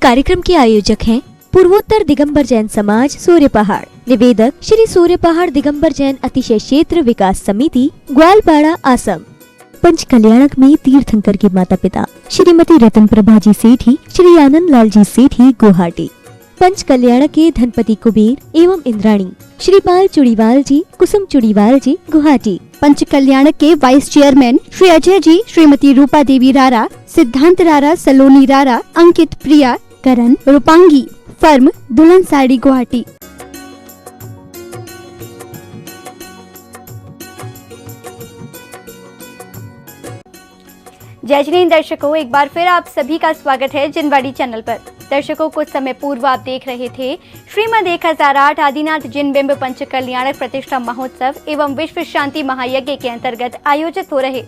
कार्यक्रम के आयोजक हैं पूर्वोत्तर दिगंबर जैन समाज सूर्य पहाड़। निवेदक श्री सूर्य पहाड़ दिगंबर जैन अतिशय क्षेत्र विकास समिति ग्वालपाड़ा आसम। पंच कल्याणक में तीर्थंकर के माता पिता श्रीमती रतन प्रभा जी सेठी, श्री आनंद लाल जी सेठी गुवाहाटी। पंच कल्याणक के धनपति कुबेर एवं इंद्राणी श्री पाल चुड़ीवाल जी, कुसुम चुड़ीवाल जी गुवाहाटी। पंच कल्याणक के वाइस चेयरमैन श्री अजय जी, श्रीमती रूपा देवी रारा, सिद्धांत रारा, सलोनी रारा, अंकित प्रिया, करण, रूपांगी, फर्म दुल्हन साड़ी गुवाहाटी। जय श्री हिंद दर्शकों, एक बार फिर आप सभी का स्वागत है जिनवाड़ी चैनल पर। दर्शकों, कुछ समय पूर्व आप देख रहे थे श्रीमद 1008 आदिनाथ जिन बिंब पंच कल्याणक प्रतिष्ठा महोत्सव एवं विश्व शांति महायज्ञ के अंतर्गत आयोजित हो रहे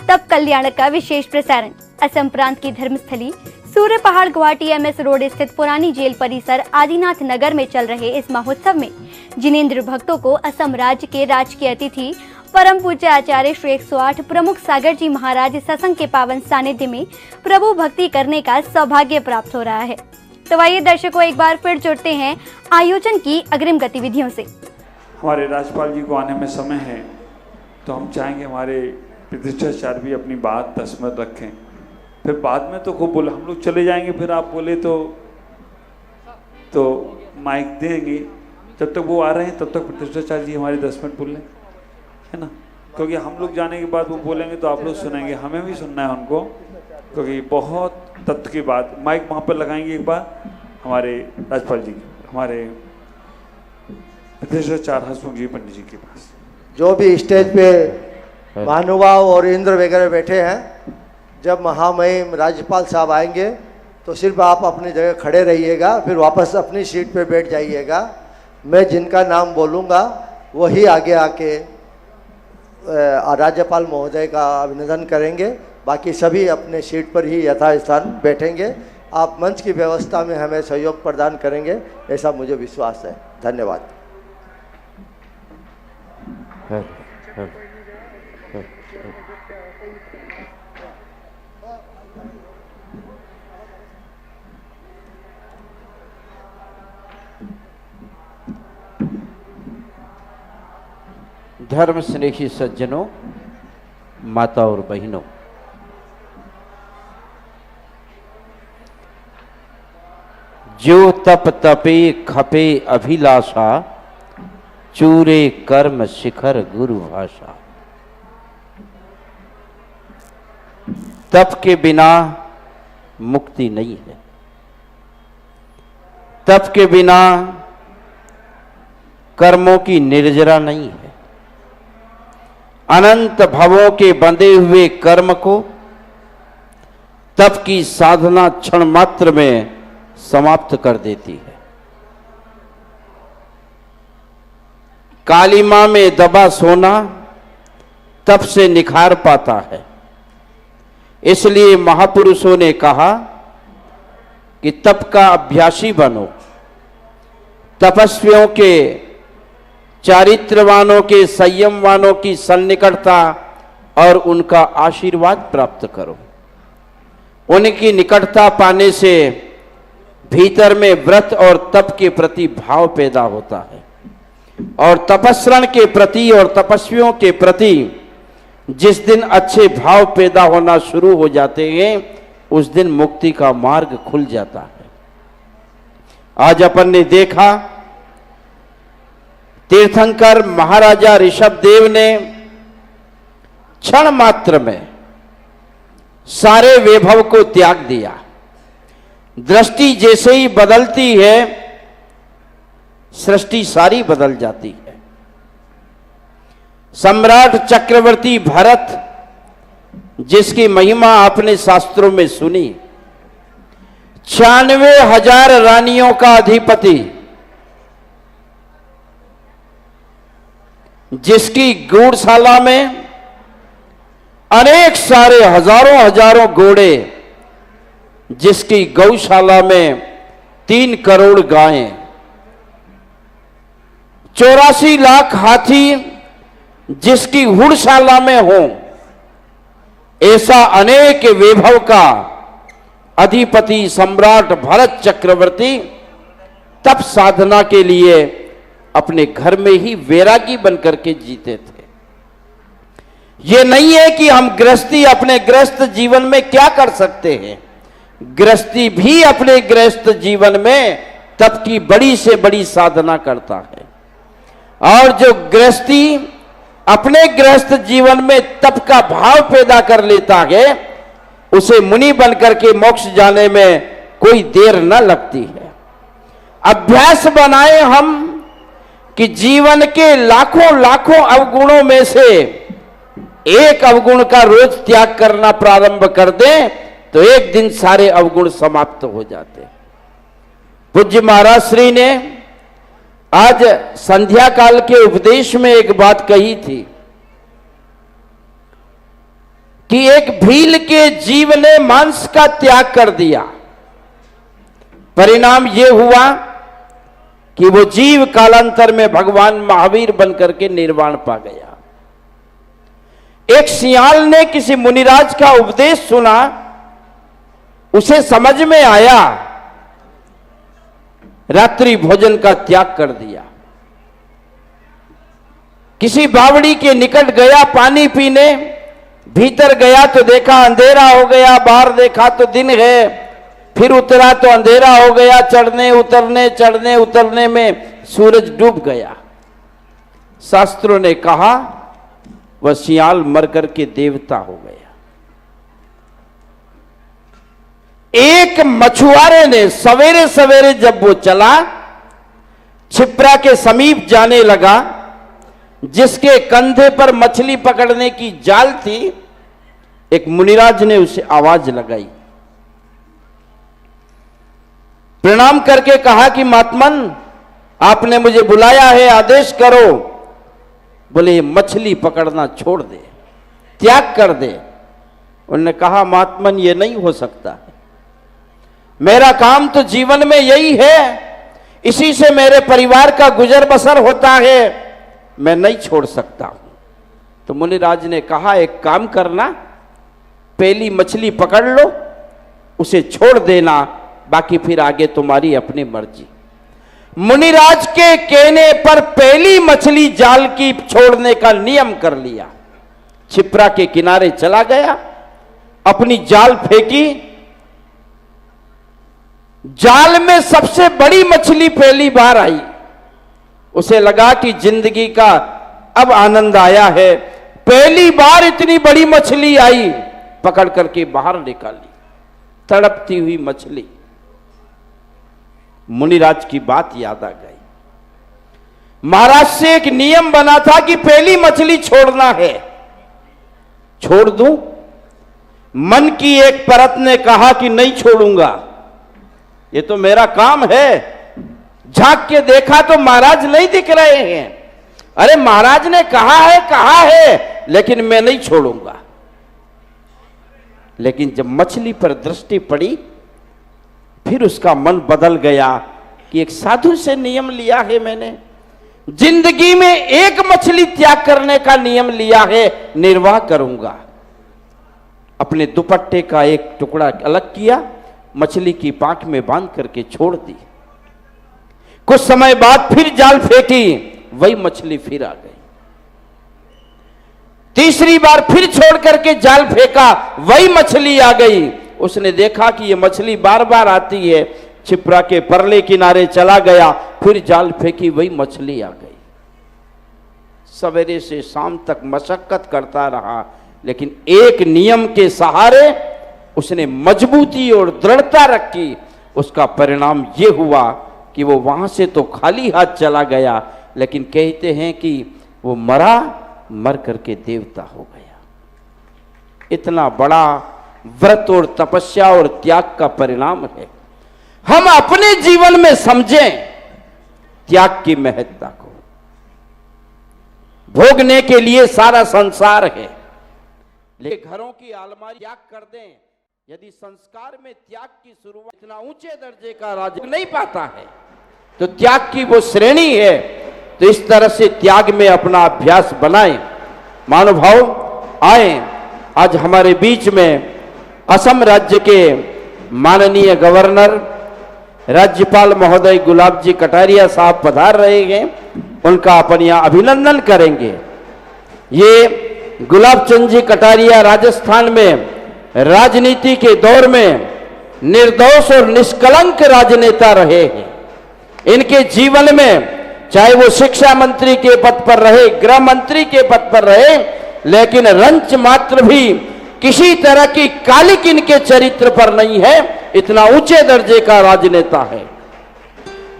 तप कल्याणक का विशेष प्रसारण असम प्रांत की धर्मस्थली सूर्य पहाड़ गुवाहाटी MS रोड स्थित पुरानी जेल परिसर आदिनाथ नगर में चल रहे इस महोत्सव में जिनेंद्र भक्तों को असम राज्य के राजकीय अतिथि परम पूज्य आचार्य श्री 108 प्रमुख सागर जी महाराज सत्संग के पावन सानिध्य में प्रभु भक्ति करने का सौभाग्य प्राप्त हो रहा है। तो आइए दर्शकों, एक बार फिर जुड़ते हैं आयोजन की अग्रिम गतिविधियों से। हमारे राज्यपाल जी को आने में समय है, तो हम चाहेंगे हमारे प्रतिष्ठाचार्य भी अपनी बात 10 मिनट रखें। फिर बाद में तो खूब बोले, हम लोग चले जाएंगे, फिर आप बोले तो माइक देंगे। जब तक वो आ रहे हैं तब तक प्रतिष्ठाचार्य जी हमारे 10 मिनट बोल लें, है ना, क्योंकि हम लोग जाने के बाद वो बोलेंगे तो आप लोग सुनेंगे, हमें भी सुनना है उनको, क्योंकि बहुत तत्व की बात। माइक वहाँ पर लगाएंगे एक बार हमारे राज्यपाल जी, हमारे प्रतिष्ठाचार्य हसमुख जी पंडित जी के पास। जो भी स्टेज पे महानुभाव और इंद्र वगैरह बैठे हैं, जब महामहिम राज्यपाल साहब आएंगे तो सिर्फ आप अपनी जगह खड़े रहिएगा, फिर वापस अपनी सीट पे बैठ जाइएगा। मैं जिनका नाम बोलूँगा वही आगे आके राज्यपाल महोदय का अभिनंदन करेंगे, बाकी सभी अपने सीट पर ही यथास्थान बैठेंगे। आप मंच की व्यवस्था में हमें सहयोग प्रदान करेंगे, ऐसा मुझे विश्वास है। धन्यवाद। धर्म स्नेही सज्जनों, माता और बहनों, जो तप तपे खपे अभिलाषा, चूरे कर्म शिखर गुरु भाषा। तप के बिना मुक्ति नहीं है, तप के बिना कर्मों की निर्जरा नहीं है। अनंत भवों के बंधे हुए कर्म को तप की साधना क्षण मात्र में समाप्त कर देती है। कालिमा में दबा सोना तप से निखार पाता है। इसलिए महापुरुषों ने कहा कि तप का अभ्यासी बनो, तपस्वियों के, चारित्रवानों के, संयमवानों की सन्निकटता और उनका आशीर्वाद प्राप्त करो। उनकी निकटता पाने से भीतर में व्रत और तप के प्रति भाव पैदा होता है, और तपस्रण के प्रति और तपस्वियों के प्रति जिस दिन अच्छे भाव पैदा होना शुरू हो जाते हैं, उस दिन मुक्ति का मार्ग खुल जाता है। आज अपन ने देखा तीर्थंकर महाराजा ऋषभदेव ने क्षण मात्र में सारे वैभव को त्याग दिया। दृष्टि जैसे ही बदलती है, सृष्टि सारी बदल जाती है। सम्राट चक्रवर्ती भरत, जिसकी महिमा आपने शास्त्रों में सुनी, 96,000 रानियों का अधिपति, जिसकी गौशाला में अनेक सारे हजारों घोड़े, जिसकी गौशाला में 3 करोड़ गायें, 84 लाख हाथी जिसकी हुड़शाला में हो, ऐसा अनेक वैभव का अधिपति सम्राट भरत चक्रवर्ती तप साधना के लिए अपने घर में ही वैरागी बनकर के जीते थे। ये नहीं है कि हम गृहस्थी अपने गृहस्थ जीवन में क्या कर सकते हैं, गृहस्थी भी अपने गृहस्थ जीवन में तप की बड़ी से बड़ी साधना करता है। और जो गृहस्थी अपने गृहस्थ जीवन में तप का भाव पैदा कर लेता है, उसे मुनि बनकर के मोक्ष जाने में कोई देर न लगती है। अभ्यास बनाए हम कि जीवन के लाखों लाखों अवगुणों में से एक अवगुण का रोज त्याग करना प्रारंभ कर दें तो एक दिन सारे अवगुण समाप्त हो जाते। पूज्य महाराज श्री ने आज संध्या काल के उपदेश में एक बात कही थी कि एक भील के जीव ने मांस का त्याग कर दिया। परिणाम यह हुआ कि वो जीव कालांतर में भगवान महावीर बनकर के निर्वाण पा गया। एक सियाल ने किसी मुनिराज का उपदेश सुना, उसे समझ में आया, रात्रि भोजन का त्याग कर दिया। किसी बावड़ी के निकट गया पानी पीने, भीतर गया तो देखा अंधेरा हो गया, बाहर देखा तो दिन है, फिर उतरा तो अंधेरा हो गया, चढ़ने उतरने में सूरज डूब गया। शास्त्रों ने कहा वह सियाल मर करके देवता हो गया। एक मछुआरे ने सवेरे सवेरे जब वो चला, छिप्रा के समीप जाने लगा, जिसके कंधे पर मछली पकड़ने की जाल थी, एक मुनिराज ने उसे आवाज लगाई। प्रणाम करके कहा कि महात्मन, आपने मुझे बुलाया है, आदेश करो। बोले ये मछली पकड़ना छोड़ दे, त्याग कर दे। उन्होंने कहा महात्मन ये नहीं हो सकता है, मेरा काम तो जीवन में यही है, इसी से मेरे परिवार का गुजर बसर होता है, मैं नहीं छोड़ सकता हूं। तो मुनिराज ने कहा एक काम करना, पहली मछली पकड़ लो, उसे छोड़ देना, बाकी फिर आगे तुम्हारी अपनी मर्जी। मुनिराज के कहने पर पहली मछली जाल की छोड़ने का नियम कर लिया, छिप्रा के किनारे चला गया, अपनी जाल फेंकी। जाल में सबसे बड़ी मछली पहली बार आई। उसे लगा कि जिंदगी का अब आनंद आया है, पहली बार इतनी बड़ी मछली आई, पकड़ करके बाहर निकाली, तड़पती हुई मछली। मुनिराज की बात याद आ गई। महाराज से एक नियम बना था कि पहली मछली छोड़ना है, छोड़ दूं? मन की एक परत ने कहा कि नहीं छोड़ूंगा, ये तो मेरा काम है। झांक के देखा तो महाराज नहीं दिख रहे हैं। अरे महाराज ने कहा है, लेकिन मैं नहीं छोड़ूंगा। लेकिन जब मछली पर दृष्टि पड़ी, फिर उसका मन बदल गया कि एक साधु से नियम लिया है मैंने, जिंदगी में एक मछली त्याग करने का नियम लिया है, निर्वाह करूंगा। अपने दुपट्टे का एक टुकड़ा अलग किया, मछली की पांख में बांध करके छोड़ दी। कुछ समय बाद फिर जाल फेंकी, वही मछली फिर आ गई। तीसरी बार फिर छोड़ करके जाल फेंका, वही मछली आ गई। उसने देखा कि ये मछली बार बार आती है, छिप्रा के परले किनारे चला गया, फिर जाल फेंकी, वही मछली आ गई। सवेरे से शाम तक मशक्कत करता रहा, लेकिन एक नियम के सहारे उसने मजबूती और दृढ़ता रखी। उसका परिणाम यह हुआ कि वो वहां से तो खाली हाथ चला गया, लेकिन कहते हैं कि वो मर करके देवता हो गया। इतना बड़ा व्रत और तपस्या और त्याग का परिणाम है। हम अपने जीवन में समझें त्याग की महत्ता को। भोगने के लिए सारा संसार है, लेकिन घरों की अलमारी त्याग कर दें। यदि संस्कार में त्याग की शुरुआत इतना ऊंचे दर्जे का राज नहीं पाता है, तो त्याग की वो श्रेणी है। तो इस तरह से त्याग में अपना अभ्यास बनाएं। महानुभाव आए, आज हमारे बीच में असम राज्य के माननीय गवर्नर राज्यपाल महोदय गुलाब जी कटारिया साहब पधार रहे हैं, उनका अपन यहाँ अभिनंदन करेंगे। ये गुलाब चंद जी कटारिया राजस्थान में राजनीति के दौर में निर्दोष और निष्कलंक राजनेता रहे हैं। इनके जीवन में चाहे वो शिक्षा मंत्री के पद पर रहे, गृह मंत्री के पद पर रहे, लेकिन रंच मात्र भी किसी तरह की कालिक इनके चरित्र पर नहीं है। इतना ऊंचे दर्जे का राजनेता है।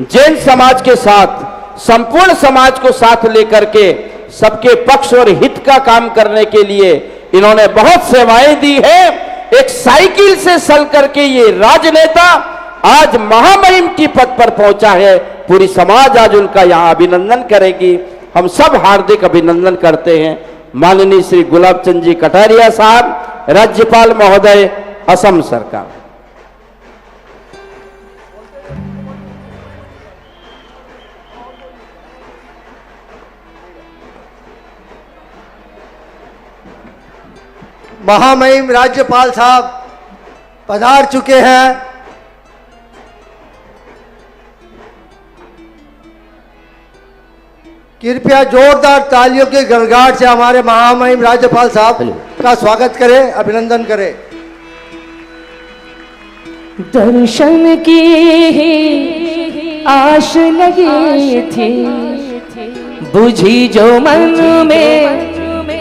जैन समाज के साथ संपूर्ण समाज को साथ लेकर के सबके पक्ष और हित का काम करने के लिए इन्होंने बहुत सेवाएं दी है। एक साइकिल से सल करके ये राजनेता आज महामहिम की पद पर पहुंचा है। पूरी समाज आज उनका यहां अभिनंदन करेगी। हम सब हार्दिक अभिनंदन करते हैं माननीय श्री गुलाब चंद जी कटारिया साहब, राज्यपाल महोदय, असम सरकार। महामहिम राज्यपाल साहब पधार चुके हैं। कृपया जोरदार तालियों के गड़गड़ाहट से हमारे महामहिम राज्यपाल साहब का स्वागत करें, अभिनंदन करें। दर्शन की आश लगी थी, बुझी जो मन में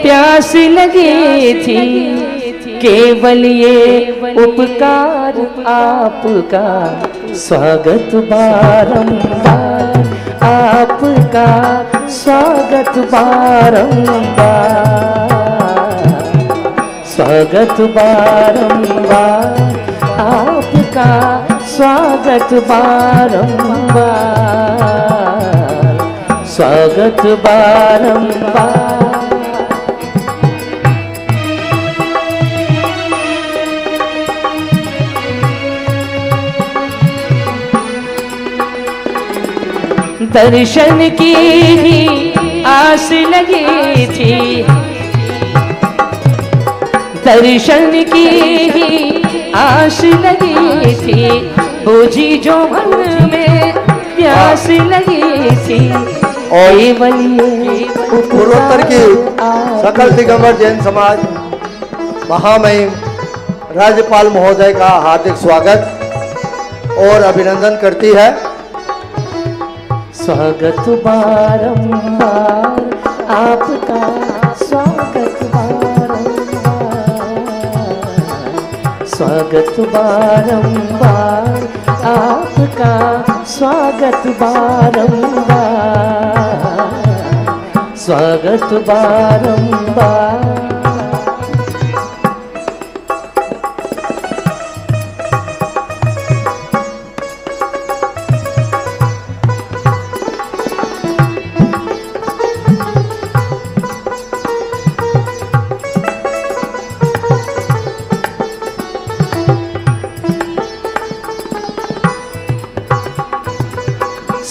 प्यास लगी थी, केवल ये उपकार आपका स्वागत बारंबार, आपका स्वागत बारंबार, स्वागत बारंबार, आपका स्वागत बारंबार, स्वागत बारंबार। दर्शन की ही आस लगी थी, दर्शन की ही आस लगी थी, बुझी जो मन में प्यास लगी थी। और पूर्वोत्तर की सकल दिगंबर जैन समाज महामहिम राज्यपाल महोदय का हार्दिक स्वागत और अभिनंदन करती है। स्वागत बारंबार, आपका स्वागत बारंबार, स्वागत बारंबार, आपका स्वागत बारंबार, स्वागत बारंबार।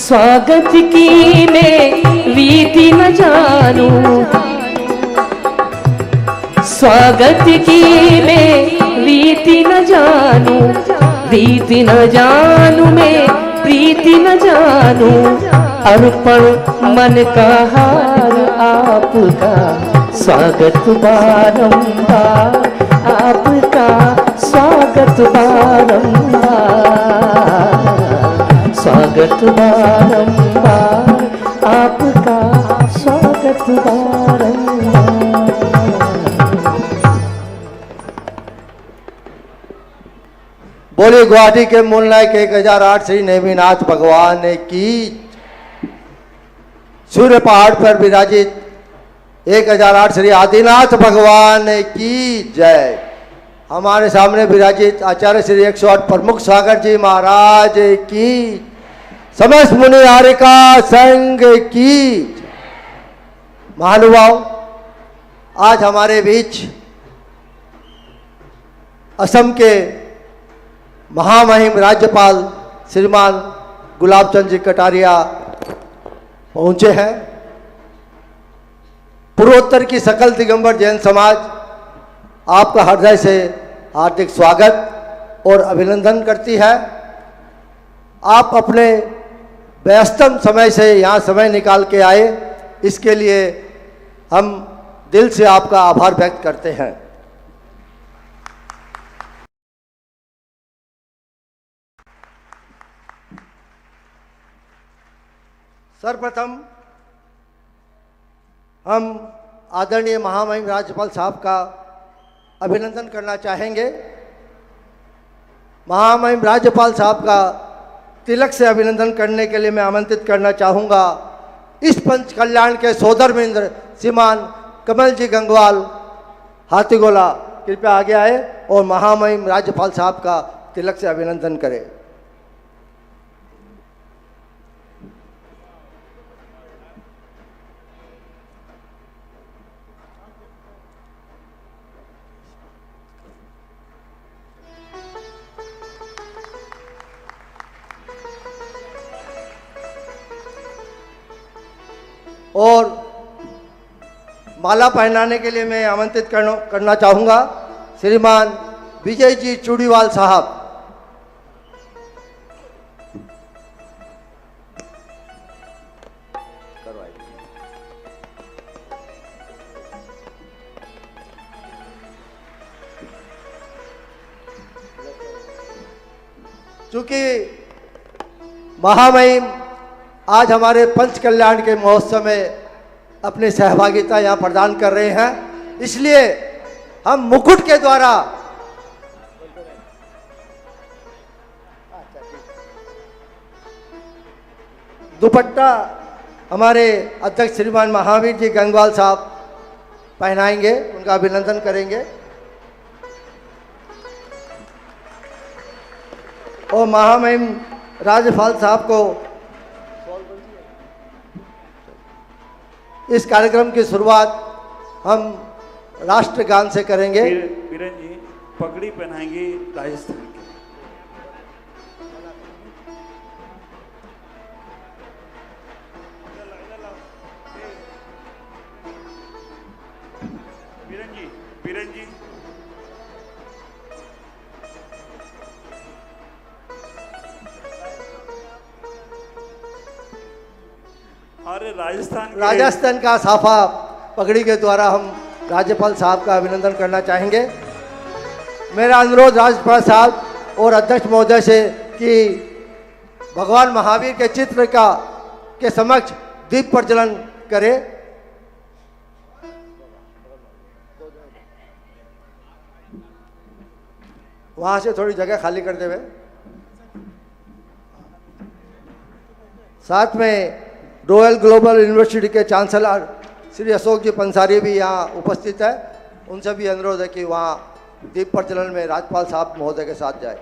स्वागत की मैं रीति न जानूं, स्वागत की मैं रीति न जानूं, रीति न जानूं मैं प्रीति न जानूं, अर्पण मन का हार आपका स्वागत बारंबार, आपका स्वागत बारंबार, स्वागत बारंबार, आपका स्वागत बारंबार। बोले गुवाहाटी के मूलनायक 1008 श्री नेमिनाथ भगवान की। सूर्य पहाड़ पर विराजित 1008 श्री आदिनाथ भगवान की जय। हमारे सामने विराजित आचार्य श्री 108 प्रमुख सागर जी महाराज की, समस्त मुनि हारिका संघ की। महानुभाव, आज हमारे बीच असम के महामहिम राज्यपाल श्रीमान गुलाब चंद जी कटारिया पहुंचे हैं। पूर्वोत्तर की सकल दिगंबर जैन समाज आपका हृदय से हार्दिक स्वागत और अभिनंदन करती है। आप अपने व्यस्तम समय से यहाँ समय निकाल के आए, इसके लिए हम दिल से आपका आभार व्यक्त करते हैं। सर्वप्रथम हम आदरणीय महामहिम राज्यपाल साहब का अभिनंदन करना चाहेंगे। महामहिम राज्यपाल साहब का तिलक से अभिनंदन करने के लिए मैं आमंत्रित करना चाहूँगा इस पंच कल्याण के सोदर मित्र श्रीमान कमल जी गंगवाल हाथीगोला, कृपया आगे आए और महामहिम राज्यपाल साहब का तिलक से अभिनंदन करें। और माला पहनाने के लिए मैं आमंत्रित करना चाहूँगा श्रीमान विजय जी चूड़ीवाल साहब। चूँकि महामहिम आज हमारे पंच कल्याण के महोत्सव में अपनी सहभागिता यहाँ प्रदान कर रहे हैं, इसलिए हम मुकुट के द्वारा दुपट्टा हमारे अध्यक्ष श्रीमान महावीर जी गंगवाल साहब पहनाएंगे, उनका अभिनंदन करेंगे। और महामहिम राज्यपाल साहब को इस कार्यक्रम की शुरुआत हम राष्ट्रगान से करेंगे। बीरन जी पगड़ी पहनाएंगे राजस्थान की। बीरन जी और राजस्थान का साफा पगड़ी के द्वारा हम राज्यपाल साहब का अभिनंदन करना चाहेंगे। मेरा अनुरोध राज्यपाल साहब और अध्यक्ष महोदय से कि भगवान महावीर के चित्र के समक्ष दीप प्रज्वलन करें। वहां से थोड़ी जगह खाली कर देवे। साथ में रॉयल ग्लोबल यूनिवर्सिटी के चांसलर श्री अशोक जी पंसारी भी यहाँ उपस्थित है, उनसे भी अनुरोध है कि वहाँ दीप प्रज्वलन में राज्यपाल साहब महोदय के साथ जाए।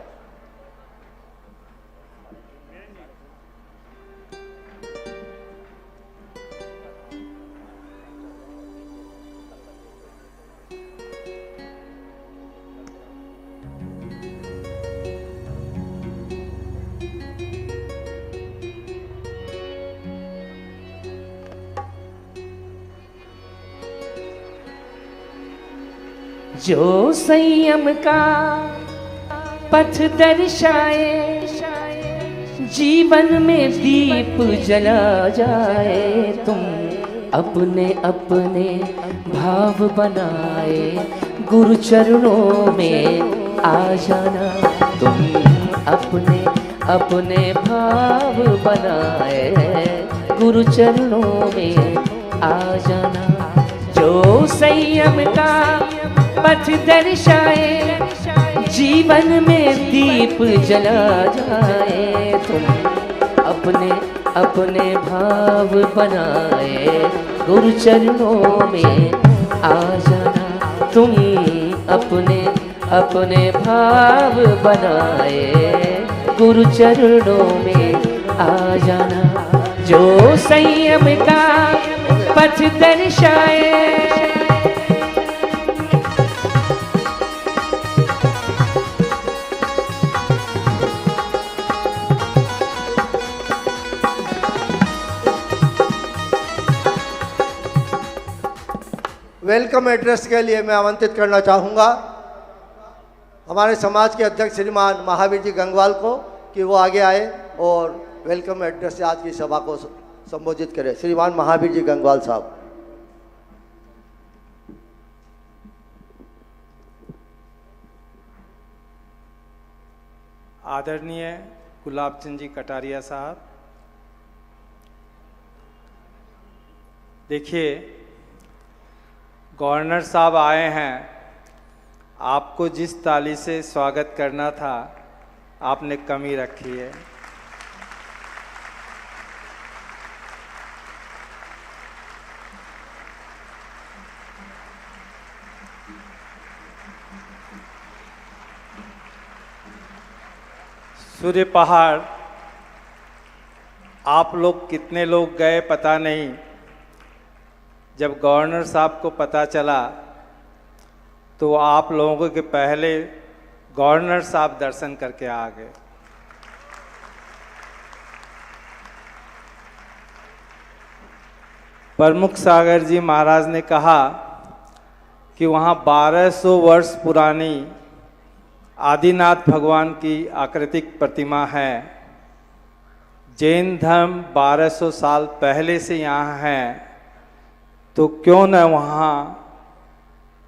जो संयम का पथ दर्शाए, जीवन में दीप जला जाए। तुम अपने अपने भाव बनाए, गुरु चरणों में आ जाना। तुम अपने अपने भाव बनाए, गुरु चरणों में आ जाना। जो संयम का पथ दर्शाए, जीवन में दीप जला जाए। तुम अपने अपने भाव बनाए, गुरु चरणों में आ जाना। तुम अपने अपने भाव बनाए, गुरु चरणों में आ जाना। जो संयम का पथ दर्शाए, वेलकम एड्रेस के लिए मैं आमंत्रित करना चाहूँगा हमारे समाज के अध्यक्ष श्रीमान महावीर जी गंगवाल को कि वो आगे आए और वेलकम एड्रेस से आज की सभा को संबोधित करें। श्रीमान महावीर जी गंगवाल साहब। आदरणीय गुलाब चंद जी कटारिया साहब, देखिए गवर्नर साहब आए हैं, आपको जिस ताली से स्वागत करना था आपने कमी रखी है। सूर्य पहाड़ आप लोग कितने लोग गए पता नहीं, जब गवर्नर साहब को पता चला तो आप लोगों के पहले गवर्नर साहब दर्शन करके आ गए। प्रमुख सागर जी महाराज ने कहा कि वहाँ 1200 वर्ष पुरानी आदिनाथ भगवान की आकृतिक प्रतिमा है। जैन धर्म 1200 साल पहले से यहाँ है, तो क्यों न वहाँ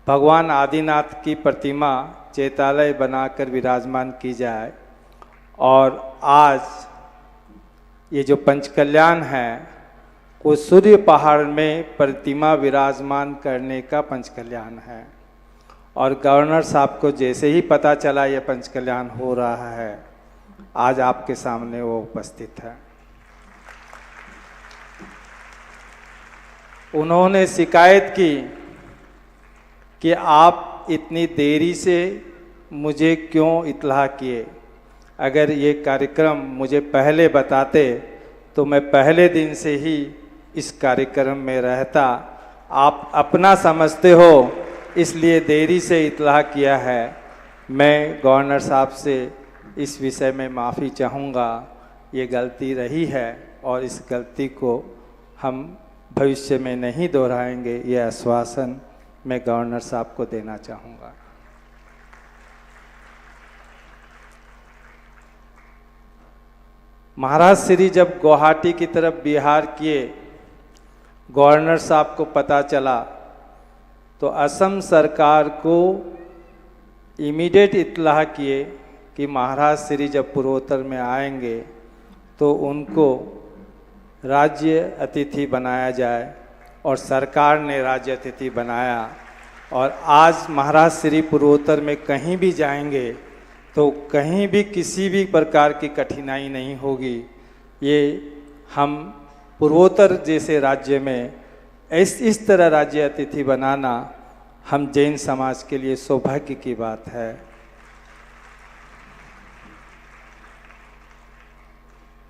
भगवान आदिनाथ की प्रतिमा चैतालय बनाकर विराजमान की जाए। और आज ये जो पंचकल्याण है वो सूर्य पहाड़ में प्रतिमा विराजमान करने का पंचकल्याण है। और गवर्नर साहब को जैसे ही पता चला ये पंचकल्याण हो रहा है, आज आपके सामने वो उपस्थित है। उन्होंने शिकायत की कि आप इतनी देरी से मुझे क्यों इत्तला किए। अगर ये कार्यक्रम मुझे पहले बताते तो मैं पहले दिन से ही इस कार्यक्रम में रहता। आप अपना समझते हो इसलिए देरी से इत्तला किया है। मैं गवर्नर साहब से इस विषय में माफ़ी चाहूँगा, ये गलती रही है और इस गलती को हम भविष्य में नहीं दोहराएंगे, ये आश्वासन मैं गवर्नर साहब को देना चाहूँगा। महाराज श्री जब गुवाहाटी की तरफ बिहार किए, गवर्नर साहब को पता चला तो असम सरकार को इमीडिएट इत्तला किए कि महाराज श्री जब पूर्वोत्तर में आएंगे तो उनको राज्य अतिथि बनाया जाए। और सरकार ने राज्य अतिथि बनाया। और आज महाराज श्री पूर्वोत्तर में कहीं भी जाएंगे तो कहीं भी किसी भी प्रकार की कठिनाई नहीं होगी। ये हम पूर्वोत्तर जैसे राज्य में इस तरह राज्य अतिथि बनाना हम जैन समाज के लिए सौभाग्य की बात है।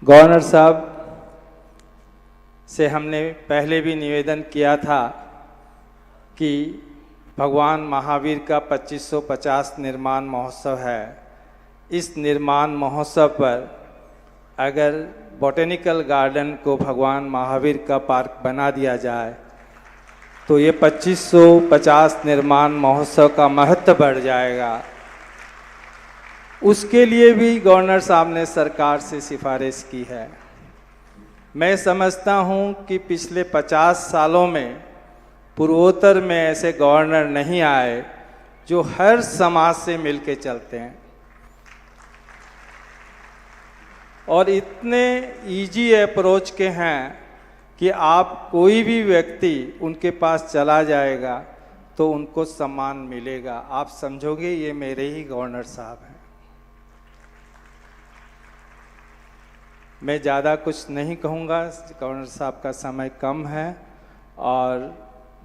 गवर्नर साहब से हमने पहले भी निवेदन किया था कि भगवान महावीर का 2550 निर्माण महोत्सव है। इस निर्माण महोत्सव पर अगर बॉटेनिकल गार्डन को भगवान महावीर का पार्क बना दिया जाए तो ये 2550 निर्माण महोत्सव का महत्व बढ़ जाएगा। उसके लिए भी गवर्नर साहब ने सरकार से सिफारिश की है। मैं समझता हूँ कि पिछले 50 सालों में पूर्वोत्तर में ऐसे गवर्नर नहीं आए जो हर समाज से मिलके चलते हैं और इतने इजी अप्रोच के हैं कि आप कोई भी व्यक्ति उनके पास चला जाएगा तो उनको सम्मान मिलेगा। आप समझोगे ये मेरे ही गवर्नर साहब हैं। मैं ज़्यादा कुछ नहीं कहूँगा, गवर्नर साहब का समय कम है और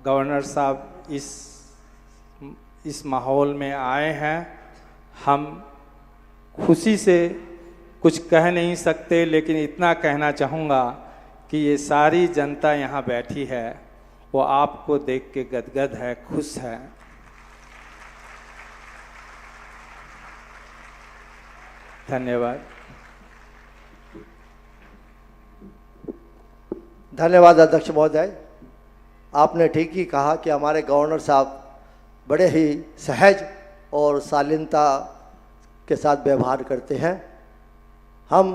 गवर्नर साहब इस माहौल में आए हैं। हम खुशी से कुछ कह नहीं सकते, लेकिन इतना कहना चाहूँगा कि ये सारी जनता यहाँ बैठी है वो आपको देख के गदगद है, खुश है। धन्यवाद। धन्यवाद अध्यक्ष महोदय। आपने ठीक ही कहा कि हमारे गवर्नर साहब बड़े ही सहज और शालीनता के साथ व्यवहार करते हैं। हम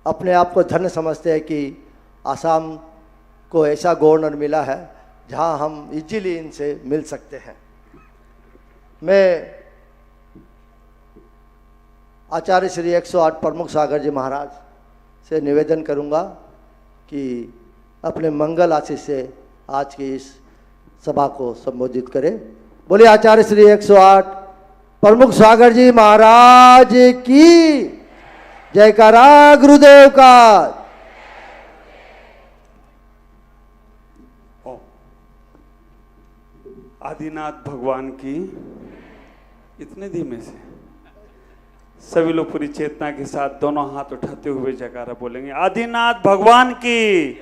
अपने आप को धन्य समझते हैं कि आसाम को ऐसा गवर्नर मिला है जहां हम इजीली इनसे मिल सकते हैं। मैं आचार्य श्री 108 प्रमुख सागर जी महाराज से निवेदन करूंगा कि अपने मंगल आशीष से आज की इस सभा को संबोधित करें। बोलिए आचार्य श्री 108 प्रमुख सागर जी महाराज की जयकारा गुरुदेव का। आदिनाथ भगवान की, इतने धीमे से सभी लोग पूरी चेतना के साथ दोनों हाथ उठाते हुए जयकारा बोलेंगे। आदिनाथ भगवान की,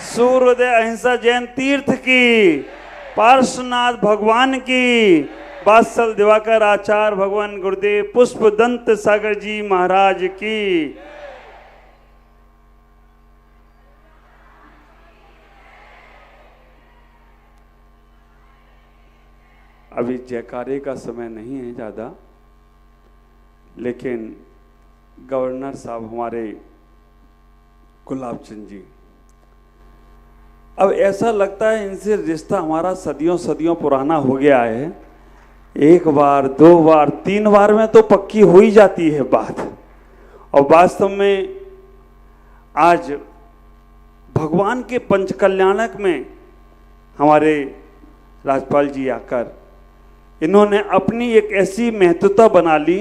सूर्योदय अहिंसा जैन तीर्थ की, पार्श्वनाथ भगवान की, वात्सल दिवाकर आचार्य भगवान गुरुदेव पुष्प दंत सागर जी महाराज की। अभी जयकारे का समय नहीं है ज़्यादा, लेकिन गवर्नर साहब हमारे गुलाब चंद जी, अब ऐसा लगता है इनसे रिश्ता हमारा सदियों सदियों पुराना हो गया है। एक बार, दो बार, तीन बार में तो पक्की हो ही जाती है बात। और वास्तव में आज भगवान के पंचकल्याणक में हमारे राज्यपाल जी आकर इन्होंने अपनी एक ऐसी महत्वता बना ली।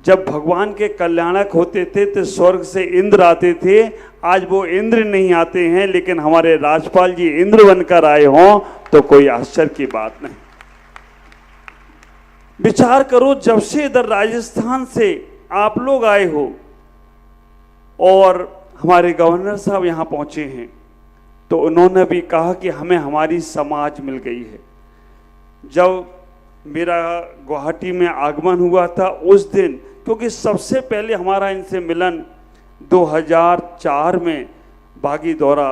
जब भगवान के कल्याणक होते थे तो स्वर्ग से इंद्र आते थे, आज वो इंद्र नहीं आते हैं, लेकिन हमारे राज्यपाल जी इंद्र बनकर आए हों तो कोई आश्चर्य की बात नहीं। विचार करो, जब से इधर राजस्थान से आप लोग आए हो और हमारे गवर्नर साहब यहाँ पहुंचे हैं, तो उन्होंने भी कहा कि हमें हमारी समाज मिल गई है। जब मेरा गुवाहाटी में आगमन हुआ था उस दिन, क्योंकि सबसे पहले हमारा इनसे मिलन 2004 में बागी दौरा,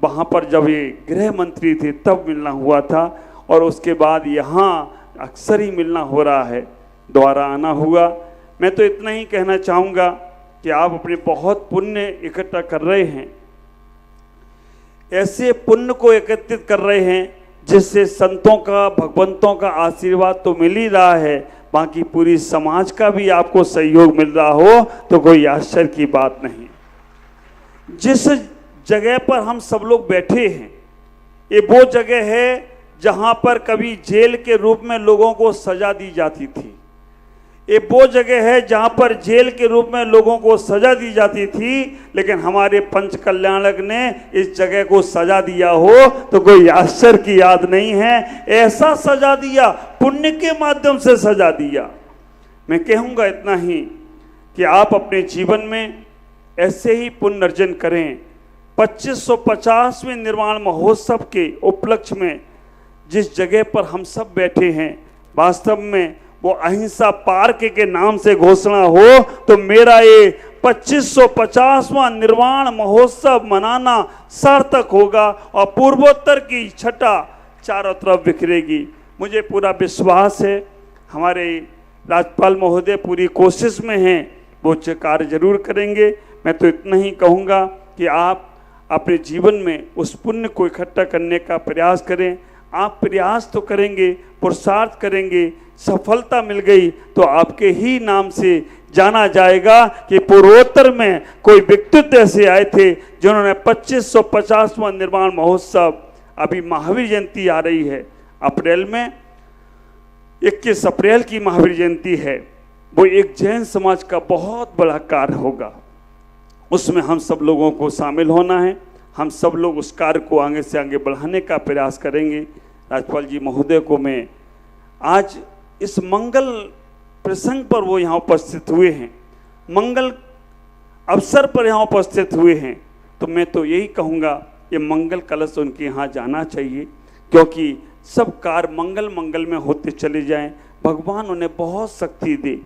वहाँ पर जब ये गृह मंत्री थे तब मिलना हुआ था, और उसके बाद यहाँ अक्सर ही मिलना हो रहा है, दोबारा आना हुआ। मैं तो इतना ही कहना चाहूँगा कि आप अपने बहुत पुण्य इकट्ठा कर रहे हैं, ऐसे पुण्य को एकत्रित कर रहे हैं जिससे संतों का, भगवंतों का आशीर्वाद तो मिल ही रहा है, बाकी पूरी समाज का भी आपको सहयोग मिल रहा हो तो कोई आश्चर्य की बात नहीं। जिस जगह पर हम सब लोग बैठे हैं, ये वो जगह है जहां पर कभी जेल के रूप में लोगों को सजा दी जाती थी। ये वो जगह है जहां पर जेल के रूप में लोगों को सजा दी जाती थी, लेकिन हमारे पंच कल्याणक ने इस जगह को सजा दिया हो तो कोई आश्चर्य की याद नहीं है। ऐसा सजा दिया, पुण्य के माध्यम से सजा दिया। मैं कहूँगा इतना ही कि आप अपने जीवन में ऐसे ही पुण्य अर्जन करें। 2550वें निर्वाण महोत्सव के उपलक्ष्य में जिस जगह पर हम सब बैठे हैं, वास्तव में वो अहिंसा पार्क के नाम से घोषणा हो तो मेरा ये 2550वां निर्वाण महोत्सव मनाना सार्थक होगा और पूर्वोत्तर की छटा चारों तरफ बिखरेगी। मुझे पूरा विश्वास है हमारे राज्यपाल महोदय पूरी कोशिश में हैं, वो कार्य जरूर करेंगे। मैं तो इतना ही कहूँगा कि आप अपने जीवन में उस पुण्य को इकट्ठा करने का प्रयास करें। आप प्रयास तो करेंगे, पुरुषार्थ करेंगे, सफलता मिल गई तो आपके ही नाम से जाना जाएगा कि पूर्वोत्तर में कोई व्यक्तित्व ऐसे आए थे जिन्होंने 2550वां निर्वाण महोत्सव, अभी महावीर जयंती आ रही है अप्रैल में, 21 अप्रैल की महावीर जयंती है, वो एक जैन समाज का बहुत बड़ा कार्य होगा। उसमें हम सब लोगों को शामिल होना है। हम सब लोग उस कार्य को आगे से आगे बढ़ाने का प्रयास करेंगे। राज्यपाल जी महोदय को मैं आज इस मंगल प्रसंग पर वो यहाँ उपस्थित हुए हैं, मंगल अवसर पर यहाँ उपस्थित हुए हैं, तो मैं तो यही कहूँगा ये मंगल कलश उनके यहाँ जाना चाहिए, क्योंकि सब कार्य मंगल मंगल में होते चले जाएं। भगवान उन्हें बहुत शक्ति दे।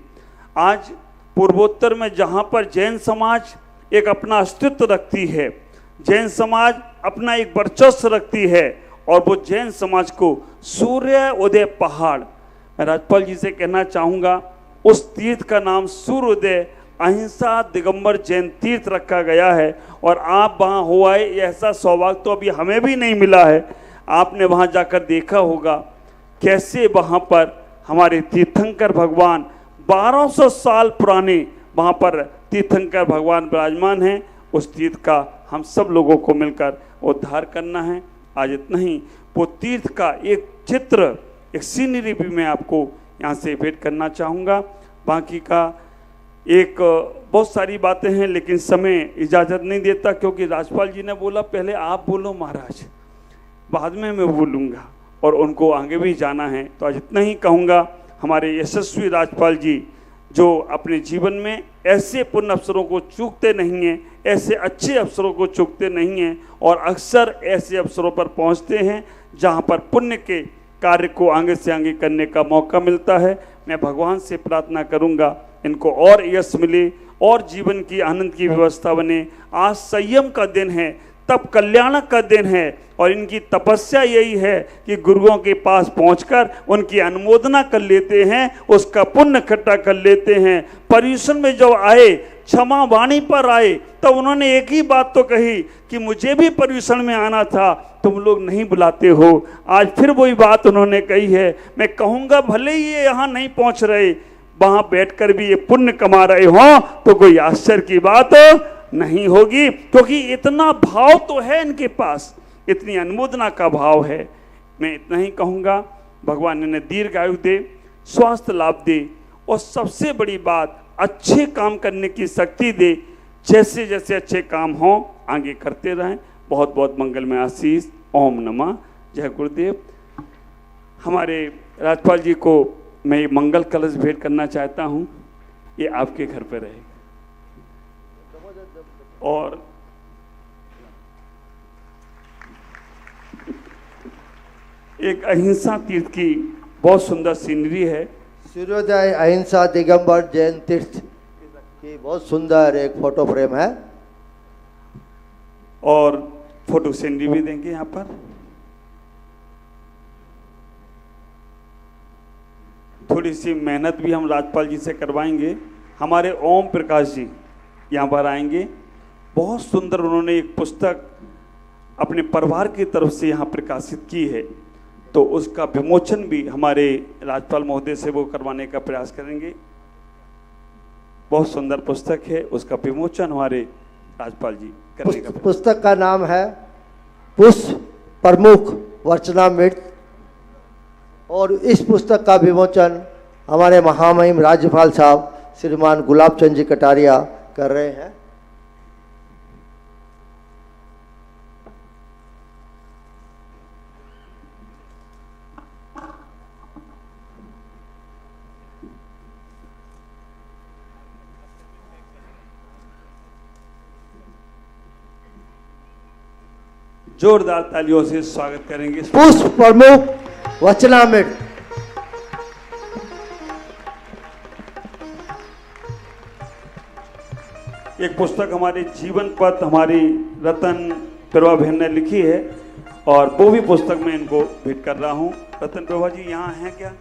आज पूर्वोत्तर में जहाँ पर जैन समाज एक अपना अस्तित्व रखती है, जैन समाज अपना एक वर्चस्व रखती है, और वो जैन समाज को सूर्य उदय पहाड़, मैं राज्यपाल जी से कहना चाहूँगा उस तीर्थ का नाम सूर्योदय अहिंसा दिगंबर जैन तीर्थ रखा गया है। और आप वहाँ हो आए, ऐसा सौभाग्य तो अभी हमें भी नहीं मिला है। आपने वहाँ जाकर देखा होगा कैसे वहाँ पर हमारे तीर्थंकर भगवान 1200 साल पुराने वहाँ पर तीर्थंकर भगवान विराजमान हैं। उस तीर्थ का हम सब लोगों को मिलकर उद्धार करना है। आज इतना ही। वो तीर्थ का एक चित्र, एक सीनरी भी मैं आपको यहाँ से भेंट करना चाहूँगा। बाकी का एक बहुत सारी बातें हैं लेकिन समय इजाज़त नहीं देता, क्योंकि राज्यपाल जी ने बोला पहले आप बोलो महाराज, बाद में मैं बोलूँगा और उनको आगे भी जाना है। तो आज इतना ही कहूँगा। हमारे यशस्वी राज्यपाल जी जो अपने जीवन में ऐसे पुण्य अवसरों को चूकते नहीं हैं, ऐसे अच्छे अवसरों को चूकते नहीं हैं और अक्सर ऐसे अवसरों पर पहुंचते हैं जहां पर पुण्य के कार्य को आगे से आगे करने का मौका मिलता है। मैं भगवान से प्रार्थना करूंगा इनको और यश मिले और जीवन की आनंद की व्यवस्था बने। आज संयम का दिन है, तब कल्याणक का दिन है और इनकी तपस्या यही है कि गुरुओं के पास पहुंचकर उनकी अनुमोदना कर लेते हैं, उसका पुण्य इकट्ठा कर लेते हैं। पर्यूषण में जब आए, क्षमा वाणी पर आए, तब उन्होंने एक ही बात तो कही कि मुझे भी पर्यूषण में आना था, तुम लोग नहीं बुलाते हो। आज फिर वही बात उन्होंने कही है। मैं कहूँगा भले ही ये यहाँ नहीं पहुँच रहे, वहाँ बैठकर भी ये पुण्य कमा रहे हों तो कोई आश्चर्य की बात नहीं होगी, क्योंकि इतना भाव तो है इनके पास, इतनी अनुमोदना का भाव है। मैं इतना ही कहूँगा। भगवान इन्हें दीर्घायु दे, स्वास्थ्य लाभ दे और सबसे बड़ी बात अच्छे काम करने की शक्ति दे। जैसे जैसे अच्छे काम हों आगे करते रहें। बहुत बहुत मंगलमय आशीष। ओम नमः। जय गुरुदेव। हमारे राज्यपाल जी को मैं ये मंगल कलश भेंट करना चाहता हूँ। ये आपके घर पर रहे और एक अहिंसा तीर्थ की बहुत सुंदर सीनरी है। सूर्योदय अहिंसा दिगंबर जैन तीर्थ की बहुत सुंदर एक फोटो फ्रेम है और फोटो सीनरी भी देंगे यहाँ पर। थोड़ी सी मेहनत भी हम राज्यपाल जी से करवाएंगे। हमारे ओम प्रकाश जी यहाँ पर आएंगे। बहुत सुंदर उन्होंने एक पुस्तक अपने परिवार की तरफ से यहाँ प्रकाशित की है, तो उसका विमोचन भी हमारे राज्यपाल महोदय से वो करवाने का प्रयास करेंगे। बहुत सुंदर पुस्तक है, उसका विमोचन हमारे राज्यपाल जी करने का। पुस्तक का नाम है पुष्प प्रमुख वचनामृत और इस पुस्तक का विमोचन हमारे महामहिम राज्यपाल साहब श्रीमान गुलाब चंद जी कटारिया कर रहे हैं। जोरदार तालियों से स्वागत करेंगे। पुष्प प्रमुख वचनामृत। एक पुस्तक हमारे जीवन पथ हमारी रतन प्रभा बहन ने लिखी है और वो भी पुस्तक मैं इनको भेंट कर रहा हूँ। रतन प्रभा जी यहाँ हैं क्या?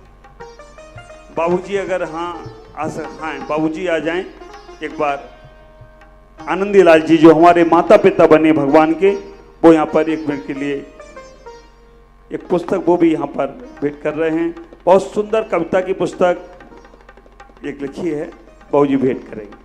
बाबूजी अगर हाँ हाँ बाबूजी आ जाएं एक बार। आनंदी लाल जी जो हमारे माता पिता बने भगवान के, वो यहाँ पर एक मिनट के लिए एक पुस्तक वो भी यहाँ पर भेंट कर रहे हैं। बहुत सुंदर कविता की पुस्तक एक लिखी है, बाबूजी भेंट करेंगे।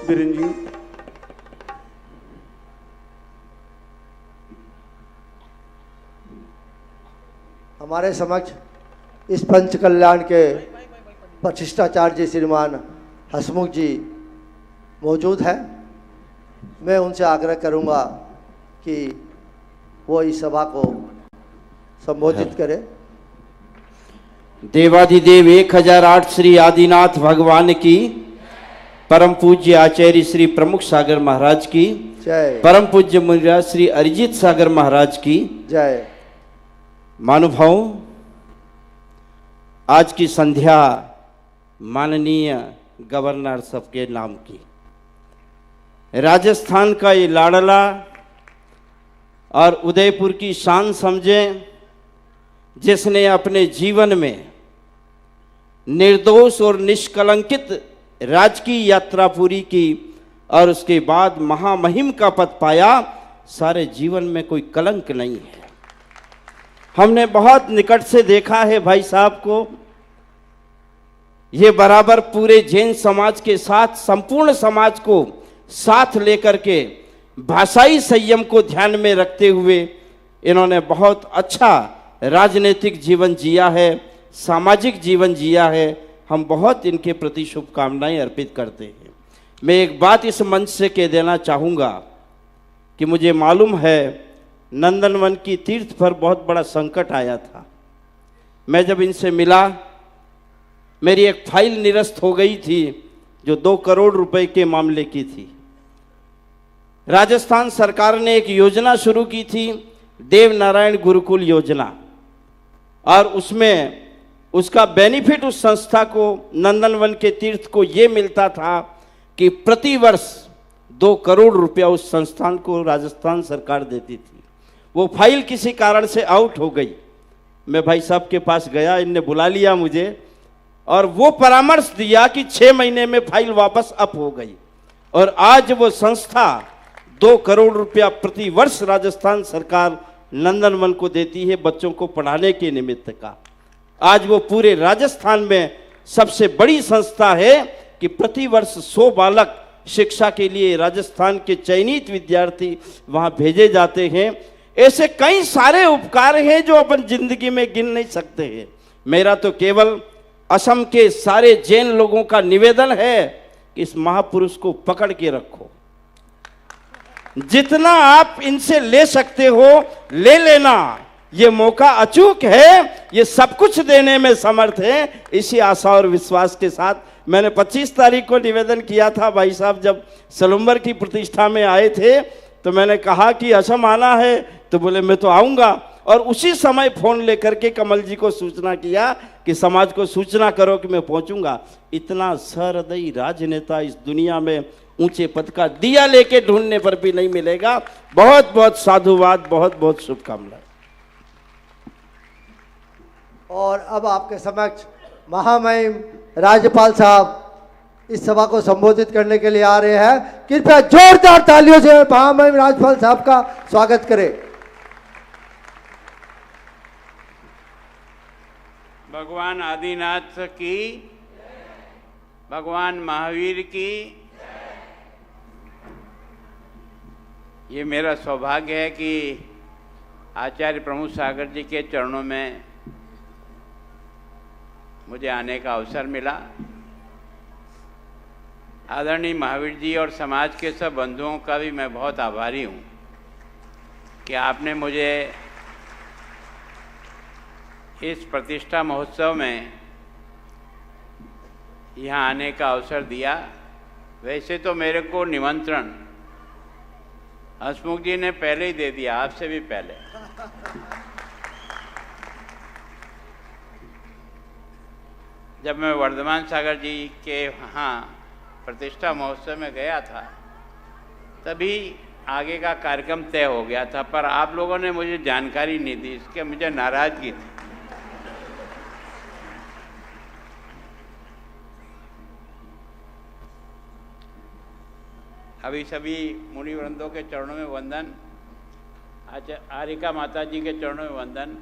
बीरेन जी हमारे समक्ष इस पंच कल्याण के प्रतिष्ठाचार्य श्रीमान हसमुख जी मौजूद हैं। मैं उनसे आग्रह करूंगा कि वो इस सभा को संबोधित करें। देवाधिदेव 1008 श्री आदिनाथ भगवान की, परम पूज्य आचार्य श्री प्रमुख सागर महाराज की जय, परम पूज्य मुनिराज श्री अरिजीत सागर महाराज की जय। महानुभावों, आज की संध्या माननीय गवर्नर साहब के नाम की, राजस्थान का ये लाडला और उदयपुर की शान समझें, जिसने अपने जीवन में निर्दोष और निष्कलंकित राजकीय यात्रा पूरी की और उसके बाद महामहिम का पद पाया, सारे जीवन में कोई कलंक नहीं है। हमने बहुत निकट से देखा है भाई साहब को, ये बराबर पूरे जैन समाज के साथ संपूर्ण समाज को साथ लेकर के भाषाई संयम को ध्यान में रखते हुए इन्होंने बहुत अच्छा राजनीतिक जीवन जिया है, सामाजिक जीवन जिया है। हम बहुत इनके प्रति शुभकामनाएं अर्पित करते हैं। मैं एक बात इस मंच से कह देना चाहूँगा कि मुझे मालूम है नंदनवन की तीर्थ पर बहुत बड़ा संकट आया था। मैं जब इनसे मिला, मेरी एक फाइल निरस्त हो गई थी जो 2 करोड़ रुपए के मामले की थी। राजस्थान सरकार ने एक योजना शुरू की थी, देव नारायण गुरुकुल योजना, और उसमें उसका बेनिफिट उस संस्था को, नंदनवन के तीर्थ को ये मिलता था कि प्रति वर्ष 2 करोड़ रुपया उस संस्थान को राजस्थान सरकार देती थी। वो फाइल किसी कारण से आउट हो गई। मैं भाई साहब के पास गया, इनने बुला लिया मुझे और वो परामर्श दिया कि 6 महीने में फाइल वापस अप हो गई और आज वो संस्था 2 करोड़ रुपया प्रति वर्ष राजस्थान सरकार नंदनवन को देती है बच्चों को पढ़ाने के निमित्त का। आज वो पूरे राजस्थान में सबसे बड़ी संस्था है कि प्रति वर्ष 100 बालक शिक्षा के लिए राजस्थान के चयनित विद्यार्थी वहां भेजे जाते हैं। ऐसे कई सारे उपकार हैं जो अपन जिंदगी में गिन नहीं सकते हैं। मेरा तो केवल असम के सारे जैन लोगों का निवेदन है कि इस महापुरुष को पकड़ के रखो, जितना आप इनसे ले सकते हो ले लेना। ये मौका अचूक है, ये सब कुछ देने में समर्थ है। इसी आशा और विश्वास के साथ मैंने 25 तारीख को निवेदन किया था। भाई साहब जब सलुम्बर की प्रतिष्ठा में आए थे तो मैंने कहा कि असम आना है, तो बोले मैं तो आऊँगा। और उसी समय फ़ोन लेकर के कमल जी को सूचना किया कि समाज को सूचना करो कि मैं पहुँचूँगा। इतना सहृदयी राजनेता इस दुनिया में ऊंचे पद का दिया लेके ढूंढने पर भी नहीं मिलेगा। बहुत बहुत साधुवाद, बहुत बहुत शुभकामनाएं। और अब आपके समक्ष महामहिम राज्यपाल साहब इस सभा को संबोधित करने के लिए आ रहे हैं। कृपया जोरदार तालियों से महामहिम राज्यपाल साहब का स्वागत करें। भगवान आदिनाथ की, भगवान महावीर की। ये मेरा सौभाग्य है कि आचार्य प्रमुख सागर जी के चरणों में मुझे आने का अवसर मिला। आदरणीय महावीर जी और समाज के सब बंधुओं का भी मैं बहुत आभारी हूँ कि आपने मुझे इस प्रतिष्ठा महोत्सव में यहाँ आने का अवसर दिया। वैसे तो मेरे को निमंत्रण हसमुख जी ने पहले ही दे दिया, आपसे भी पहले। जब मैं वर्धमान सागर जी के वहाँ प्रतिष्ठा महोत्सव में गया था तभी आगे का कार्यक्रम तय हो गया था, पर आप लोगों ने मुझे जानकारी नहीं दी, इसके मुझे नाराजगी थी। अभी सभी मुनि वृंदों के चरणों में वंदन, आरिका माता जी के चरणों में वंदन।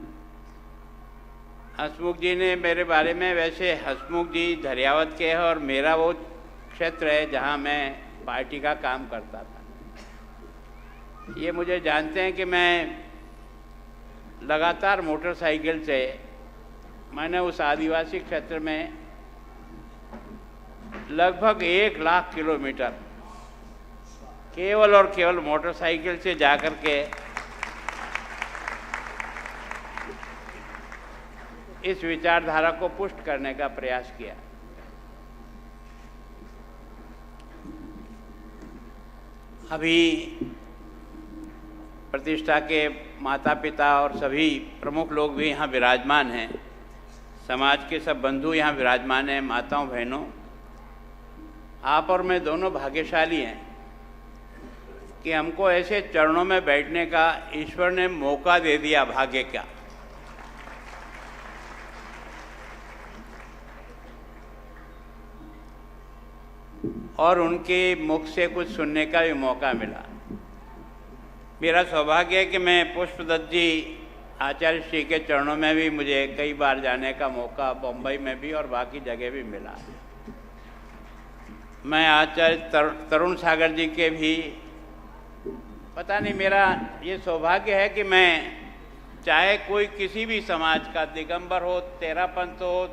हसमुख जी ने मेरे बारे में, वैसे हसमुख जी धरियावत के हैं और मेरा वो क्षेत्र है जहाँ मैं पार्टी का काम करता था। ये मुझे जानते हैं कि मैं लगातार मोटरसाइकिल से मैंने उस आदिवासी क्षेत्र में लगभग 1 लाख किलोमीटर केवल और केवल मोटरसाइकिल से जाकर के इस विचारधारा को पुष्ट करने का प्रयास किया। अभी प्रतिष्ठा के माता पिता और सभी प्रमुख लोग भी यहाँ विराजमान हैं। समाज के सब बंधु यहाँ विराजमान हैं। माताओं बहनों, आप और मैं दोनों भाग्यशाली हैं कि हमको ऐसे चरणों में बैठने का ईश्वर ने मौका दे दिया। भाग्य क्या! और उनके मुख से कुछ सुनने का भी मौका मिला। मेरा सौभाग्य है कि मैं पुष्पदत्त जी आचार्य श्री के चरणों में भी मुझे कई बार जाने का मौका बम्बई में भी और बाकी जगह भी मिला। मैं आचार्य तरुण सागर जी के भी, पता नहीं, मेरा ये सौभाग्य है कि मैं चाहे कोई किसी भी समाज का, दिगंबर हो, तेरापंथ हो,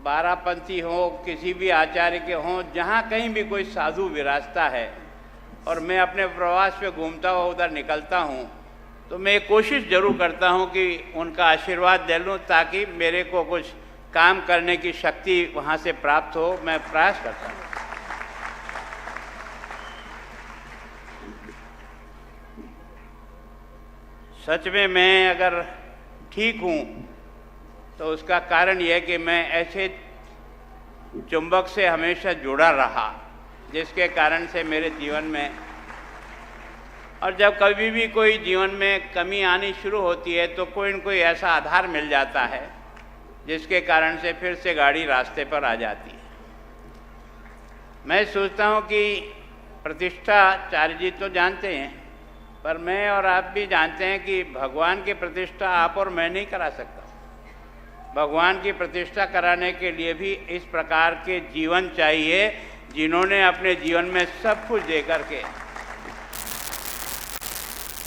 बारापंथी हो, किसी भी आचार्य के हों, जहाँ कहीं भी कोई साधु विराजता है और मैं अपने प्रवास पे घूमता हुआ उधर निकलता हूँ, तो मैं कोशिश जरूर करता हूँ कि उनका आशीर्वाद ले लूँ ताकि मेरे को कुछ काम करने की शक्ति वहाँ से प्राप्त हो। मैं प्रयास करता हूँ। सच में मैं अगर ठीक हूँ तो उसका कारण यह है कि मैं ऐसे चुंबक से हमेशा जुड़ा रहा, जिसके कारण से मेरे जीवन में, और जब कभी भी कोई जीवन में कमी आनी शुरू होती है तो कोई न कोई ऐसा आधार मिल जाता है जिसके कारण से फिर से गाड़ी रास्ते पर आ जाती है। मैं सोचता हूँ कि प्रतिष्ठा आचार्य जी तो जानते हैं, पर मैं और आप भी जानते हैं कि भगवान की प्रतिष्ठा आप और मैं नहीं करा सकता। भगवान की प्रतिष्ठा कराने के लिए भी इस प्रकार के जीवन चाहिए जिन्होंने अपने जीवन में सब कुछ दे करके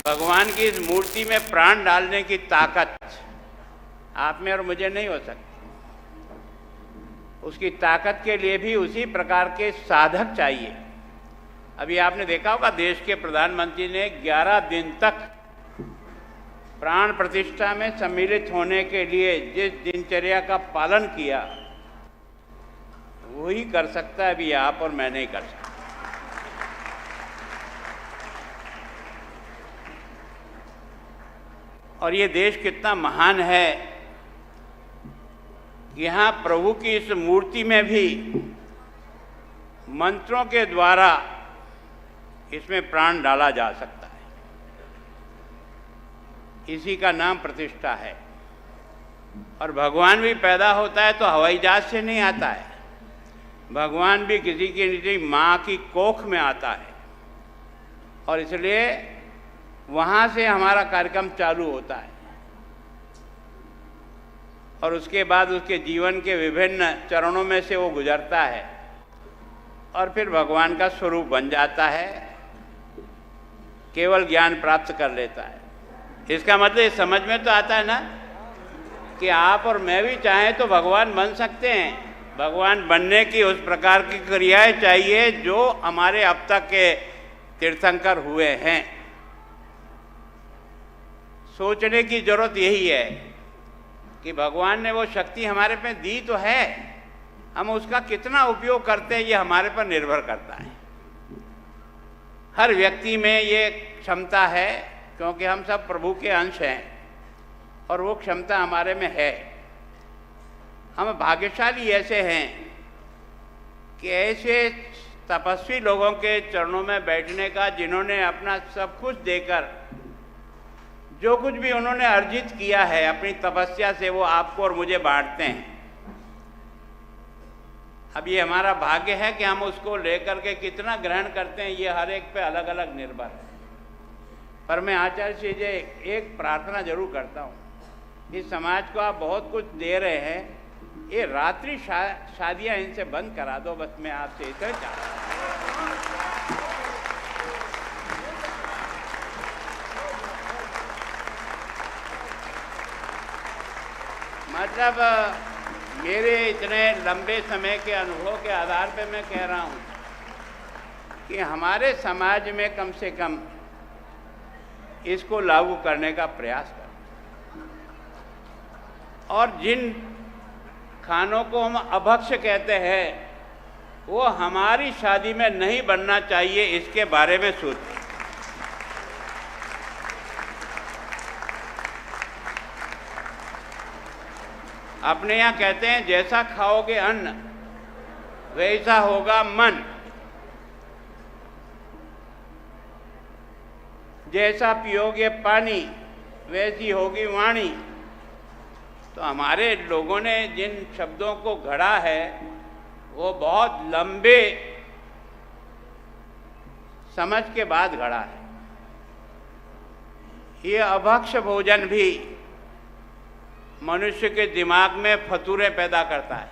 भगवान की इस मूर्ति में प्राण डालने की ताकत आप में और मुझे नहीं हो सकती। उसकी ताकत के लिए भी उसी प्रकार के साधक चाहिए। अभी आपने देखा होगा, देश के प्रधानमंत्री ने 11 दिन तक प्राण प्रतिष्ठा में सम्मिलित होने के लिए जिस दिनचर्या का पालन किया, वही कर सकता है अभी आप और मैं नहीं कर सकता। और ये देश कितना महान है, यहाँ प्रभु की इस मूर्ति में भी मंत्रों के द्वारा इसमें प्राण डाला जा सकता है। इसी का नाम प्रतिष्ठा है। और भगवान भी पैदा होता है तो हवाई जहाज से नहीं आता है। भगवान भी किसी की नीचे माँ की कोख में आता है, और इसलिए वहाँ से हमारा कार्यक्रम चालू होता है और उसके बाद उसके जीवन के विभिन्न चरणों में से वो गुजरता है और फिर भगवान का स्वरूप बन जाता है, केवल ज्ञान प्राप्त कर लेता है। इसका मतलब ये समझ में तो आता है ना कि आप और मैं भी चाहें तो भगवान बन सकते हैं। भगवान बनने की उस प्रकार की क्रियाएं चाहिए जो हमारे अब तक के तीर्थंकर हुए हैं। सोचने की जरूरत यही है कि भगवान ने वो शक्ति हमारे पे दी तो है, हम उसका कितना उपयोग करते हैं ये हमारे पर निर्भर करता है। हर व्यक्ति में ये क्षमता है क्योंकि हम सब प्रभु के अंश हैं और वो क्षमता हमारे में है। हम भाग्यशाली ऐसे हैं कि ऐसे तपस्वी लोगों के चरणों में बैठने का, जिन्होंने अपना सब कुछ देकर जो कुछ भी उन्होंने अर्जित किया है अपनी तपस्या से, वो आपको और मुझे बांटते हैं। अब ये हमारा भाग्य है कि हम उसको लेकर के कितना ग्रहण करते हैं ये हर एक पे अलग अलग निर्भर है। पर मैं आचार्य श्री जी एक प्रार्थना जरूर करता हूँ, इस समाज को आप बहुत कुछ दे रहे हैं, ये रात्रि शादियाँ इनसे बंद करा दो, बस मैं आपसे इतना चाहता हूँ। मतलब मेरे इतने लंबे समय के अनुभव के आधार पे मैं कह रहा हूँ कि हमारे समाज में कम से कम इसको लागू करने का प्रयास करें। और जिन खानों को हम अभक्ष्य कहते हैं वो हमारी शादी में नहीं बनना चाहिए, इसके बारे में सोचें। अपने यहाँ कहते हैं जैसा खाओगे अन्न वैसा होगा मन, जैसा पियोगे पानी वैसी होगी वाणी। तो हमारे लोगों ने जिन शब्दों को गढ़ा है वो बहुत लंबे समझ के बाद गढ़ा है। ये अभक्ष्य भोजन भी मनुष्य के दिमाग में फतूरे पैदा करता है।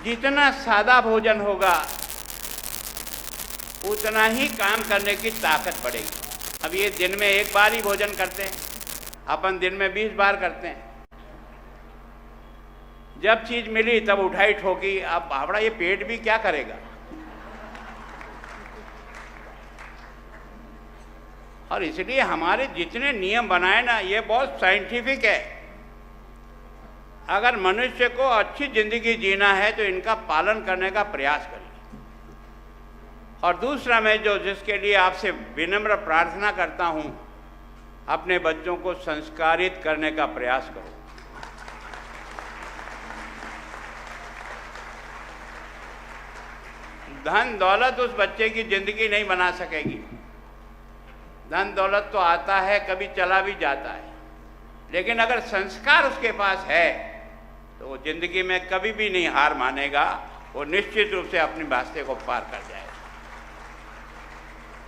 जितना सादा भोजन होगा उतना ही काम करने की ताकत बढ़ेगी। अब ये दिन में एक बार ही भोजन करते हैं, अपन दिन में 20 बार करते हैं। जब चीज मिली तब उठाई ठोकी, अब बावड़ा ये पेट भी क्या करेगा। और इसलिए हमारे जितने नियम बनाए ना ये बहुत साइंटिफिक है। अगर मनुष्य को अच्छी जिंदगी जीना है तो इनका पालन करने का प्रयास करिए। और दूसरा मैं जिसके लिए आपसे विनम्र प्रार्थना करता हूं, अपने बच्चों को संस्कारित करने का प्रयास करो। धन दौलत उस बच्चे की जिंदगी नहीं बना सकेगी। धन दौलत तो आता है, कभी चला भी जाता है, लेकिन अगर संस्कार उसके पास है तो वो जिंदगी में कभी भी नहीं हार मानेगा, वो निश्चित रूप से अपने रास्ते को पार कर जाएगा।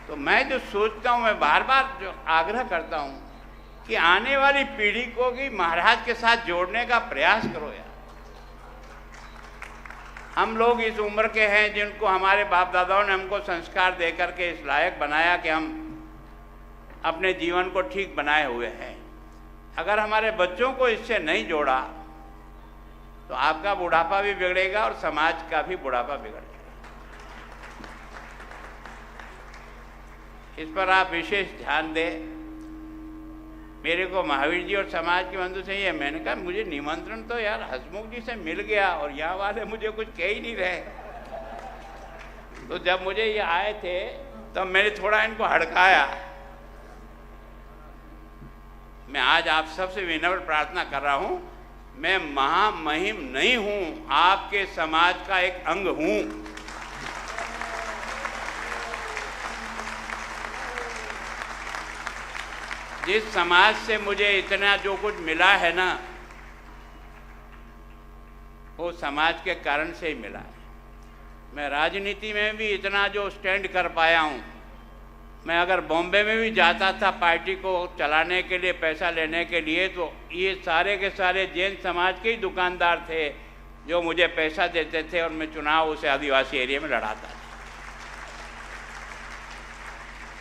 तो मैं जो सोचता हूँ, मैं बार बार जो आग्रह करता हूँ कि आने वाली पीढ़ी को भी महाराज के साथ जोड़ने का प्रयास करो यार। हम लोग इस उम्र के हैं जिनको हमारे बाप दादाओं ने हमको संस्कार दे करके इस लायक बनाया कि हम अपने जीवन को ठीक बनाए हुए हैं। अगर हमारे बच्चों को इससे नहीं जोड़ा तो आपका बुढ़ापा भी बिगड़ेगा और समाज का भी बुढ़ापा बिगड़ेगा। इस पर आप विशेष ध्यान दें। मेरे को महावीर जी और समाज के बंधु से ये मैंने कहा मुझे निमंत्रण तो यार हसमुख जी से मिल गया और यहाँ वाले मुझे कुछ कह ही नहीं रहे। तो जब मुझे ये आए थे तब मैंने थोड़ा इनको हड़काया। मैं आज आप सबसे विनम्र प्रार्थना कर रहा हूं, मैं महामहिम नहीं हूं, आपके समाज का एक अंग हूं। जिस समाज से मुझे इतना जो कुछ मिला है ना, वो समाज के कारण से ही मिला है। मैं राजनीति में भी इतना जो स्टैंड कर पाया हूं, मैं अगर बॉम्बे में भी जाता था पार्टी को चलाने के लिए, पैसा लेने के लिए, तो ये सारे के सारे जैन समाज के ही दुकानदार थे जो मुझे पैसा देते थे और मैं चुनाव उसे आदिवासी एरिया में लड़ाता था।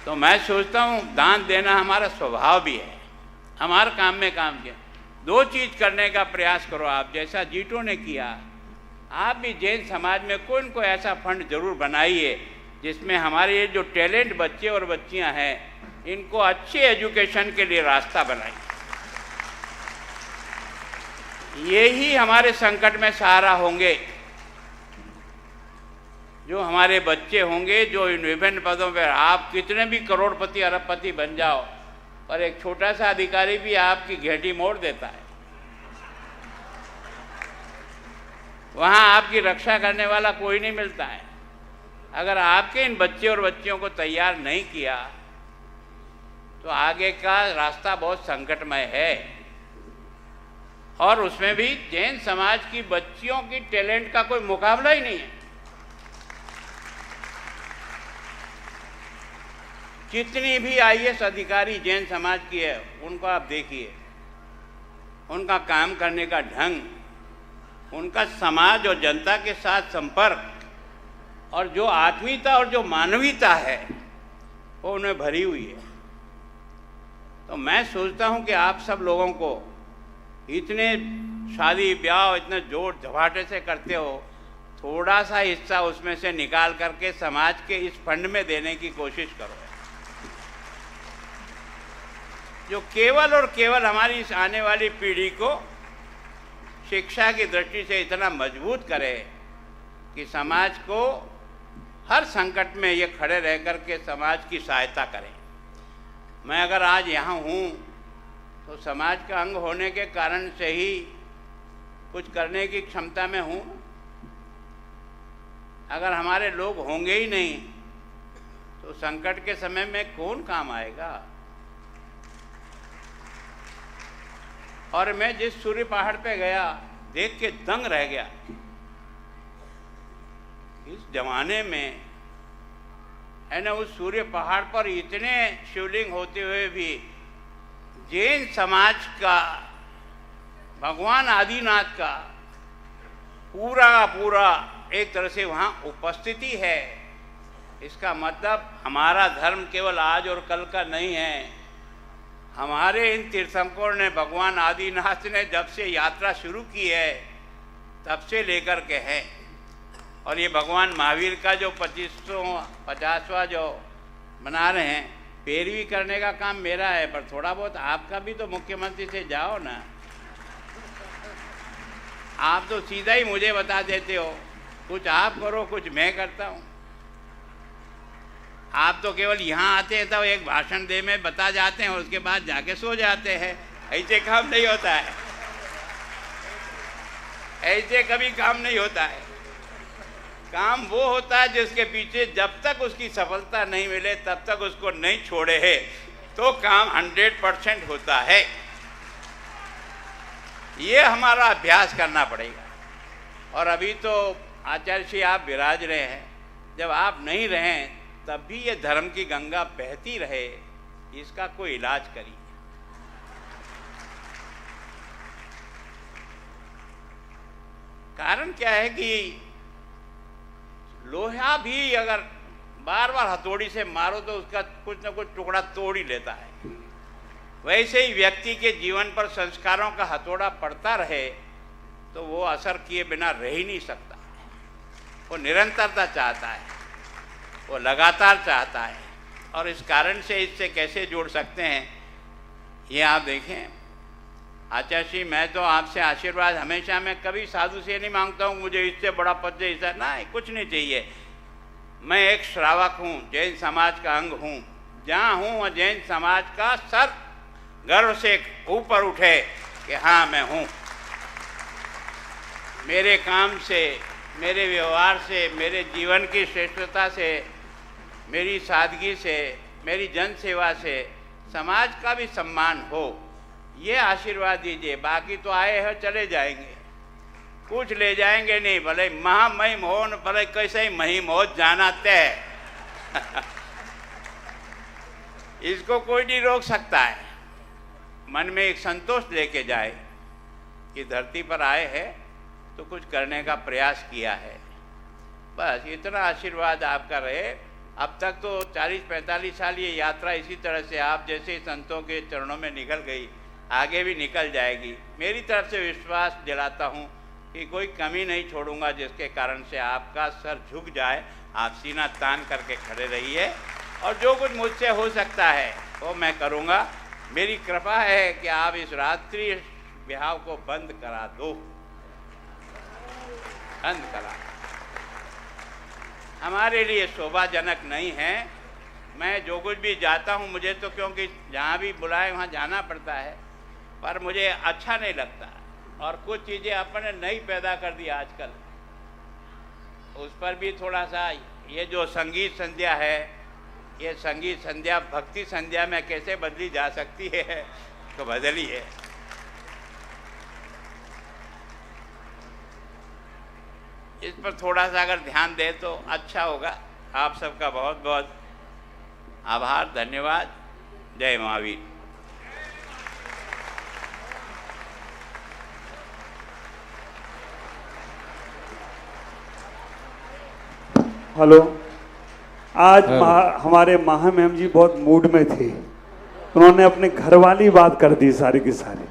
तो मैं सोचता हूँ दान देना हमारा स्वभाव भी है, हमारे काम में काम किया। दो चीज़ करने का प्रयास करो आप, जैसा जीटो ने किया। आप भी जैन समाज में कोई न कोई ऐसा फंड जरूर बनाइए जिसमें हमारे ये जो टैलेंट बच्चे और बच्चियां हैं इनको अच्छे एजुकेशन के लिए रास्ता बनाइए। यही हमारे संकट में सहारा होंगे। जो हमारे बच्चे होंगे जो इन विभिन्न पदों पर, आप कितने भी करोड़पति अरबपति बन जाओ पर एक छोटा सा अधिकारी भी आपकी घेटी मोड़ देता है। वहाँ आपकी रक्षा करने वाला कोई नहीं मिलता है। अगर आपके इन बच्चे और बच्चियों को तैयार नहीं किया तो आगे का रास्ता बहुत संकटमय है। और उसमें भी जैन समाज की बच्चियों की टैलेंट का कोई मुकाबला ही नहीं है। जितनी भी आईएएस अधिकारी जैन समाज की है उनको आप देखिए, उनका काम करने का ढंग, उनका समाज और जनता के साथ संपर्क और जो आत्मीयता और जो मानवीयता है वो उन्हें भरी हुई है। तो मैं सोचता हूं कि आप सब लोगों को इतने शादी ब्याह इतने जोर झपाटे से करते हो, थोड़ा सा हिस्सा उसमें से निकाल करके समाज के इस फंड में देने की कोशिश करो, जो केवल और केवल हमारी इस आने वाली पीढ़ी को शिक्षा की दृष्टि से इतना मजबूत करे कि समाज को हर संकट में ये खड़े रह कर के समाज की सहायता करें। मैं अगर आज यहाँ हूँ तो समाज का अंग होने के कारण से ही कुछ करने की क्षमता में हूँ। अगर हमारे लोग होंगे ही नहीं तो संकट के समय में कौन काम आएगा। और मैं जिस सूर्य पहाड़ पे गया देख के दंग रह गया। इस जमाने में है ना, उस सूर्य पहाड़ पर इतने शिवलिंग होते हुए भी जैन समाज का, भगवान आदिनाथ का पूरा एक तरह से वहाँ उपस्थिति है। इसका मतलब हमारा धर्म केवल आज और कल का नहीं है। हमारे इन तीर्थंकरों ने, भगवान आदिनाथ ने जब से यात्रा शुरू की है तब से लेकर के है। और ये भगवान महावीर का जो 50वां जो मना रहे हैं, पैरवी करने का काम मेरा है, पर थोड़ा बहुत आपका भी तो मुख्यमंत्री से जाओ ना। आप तो सीधा ही मुझे बता देते हो, कुछ आप करो कुछ मैं करता हूँ। आप तो केवल यहाँ आते हैं तो एक भाषण दे में बता जाते हैं और उसके बाद जाके सो जाते हैं। ऐसे काम नहीं होता है, ऐसे कभी काम नहीं होता है। काम वो होता है जिसके पीछे जब तक उसकी सफलता नहीं मिले तब तक उसको नहीं छोड़े है तो काम 100% होता है। ये हमारा अभ्यास करना पड़ेगा। और अभी तो आचार्य श्री आप विराज रहे हैं, जब आप नहीं रहें तब भी ये धर्म की गंगा बहती रहे, इसका कोई इलाज करिए। कारण क्या है कि लोहा भी अगर बार बार हथौड़ी से मारो तो उसका कुछ न कुछ टुकड़ा तोड़ ही लेता है। वैसे ही व्यक्ति के जीवन पर संस्कारों का हथौड़ा पड़ता रहे तो वो असर किए बिना रह ही नहीं सकता। वो निरंतरता चाहता है, वो लगातार चाहता है। और इस कारण से इससे कैसे जोड़ सकते हैं ये आप देखें। आचार्य श्री, मैं तो आपसे आशीर्वाद हमेशा, मैं कभी साधु से नहीं मांगता हूँ मुझे इससे बड़ा पद दे, ऐसा ना, कुछ नहीं चाहिए। मैं एक श्रावक हूँ, जैन समाज का अंग हूँ। जहाँ हूँ वह जैन समाज का सर गर्व से ऊपर उठे कि हाँ मैं हूँ। मेरे काम से, मेरे व्यवहार से, मेरे जीवन की श्रेष्ठता से, मेरी सादगी से, मेरी जन सेवा से समाज का भी सम्मान हो, ये आशीर्वाद दीजिए। बाकी तो आए हैं चले जाएंगे, कुछ ले जाएंगे नहीं, भले महामहिम हो न भले कैसे ही महिम हो, जाना तय। इसको कोई नहीं रोक सकता है। मन में एक संतोष लेके जाए कि धरती पर आए हैं तो कुछ करने का प्रयास किया है, बस इतना आशीर्वाद आपका रहे। अब तक तो 40-45 साल ये यात्रा इसी तरह से आप जैसे संतों के चरणों में निकल गई, आगे भी निकल जाएगी। मेरी तरफ से विश्वास दिलाता हूँ कि कोई कमी नहीं छोड़ूंगा जिसके कारण से आपका सर झुक जाए। आप सीना तान करके खड़े रहिए और जो कुछ मुझसे हो सकता है वो मैं करूँगा। मेरी कृपा है कि आप इस रात्रि विवाह को बंद करा दो, बंद करा। हमारे लिए शोभाजनक नहीं है। मैं जो कुछ भी जाता हूँ, मुझे तो क्योंकि जहाँ भी बुलाए वहाँ जाना पड़ता है, पर मुझे अच्छा नहीं लगता। और कुछ चीज़ें अपने नई पैदा कर दी आजकल, उस पर भी थोड़ा सा, ये जो संगीत संध्या है, ये संगीत संध्या भक्ति संध्या में कैसे बदली जा सकती है तो बदली है। इस पर थोड़ा सा अगर ध्यान दे तो अच्छा होगा। आप सबका बहुत बहुत आभार, धन्यवाद। जय महावीर। हेलो, आज हमारे महामहिम जी बहुत मूड में थे। उन्होंने अपने घर वाली बात कर दी सारी की सारी।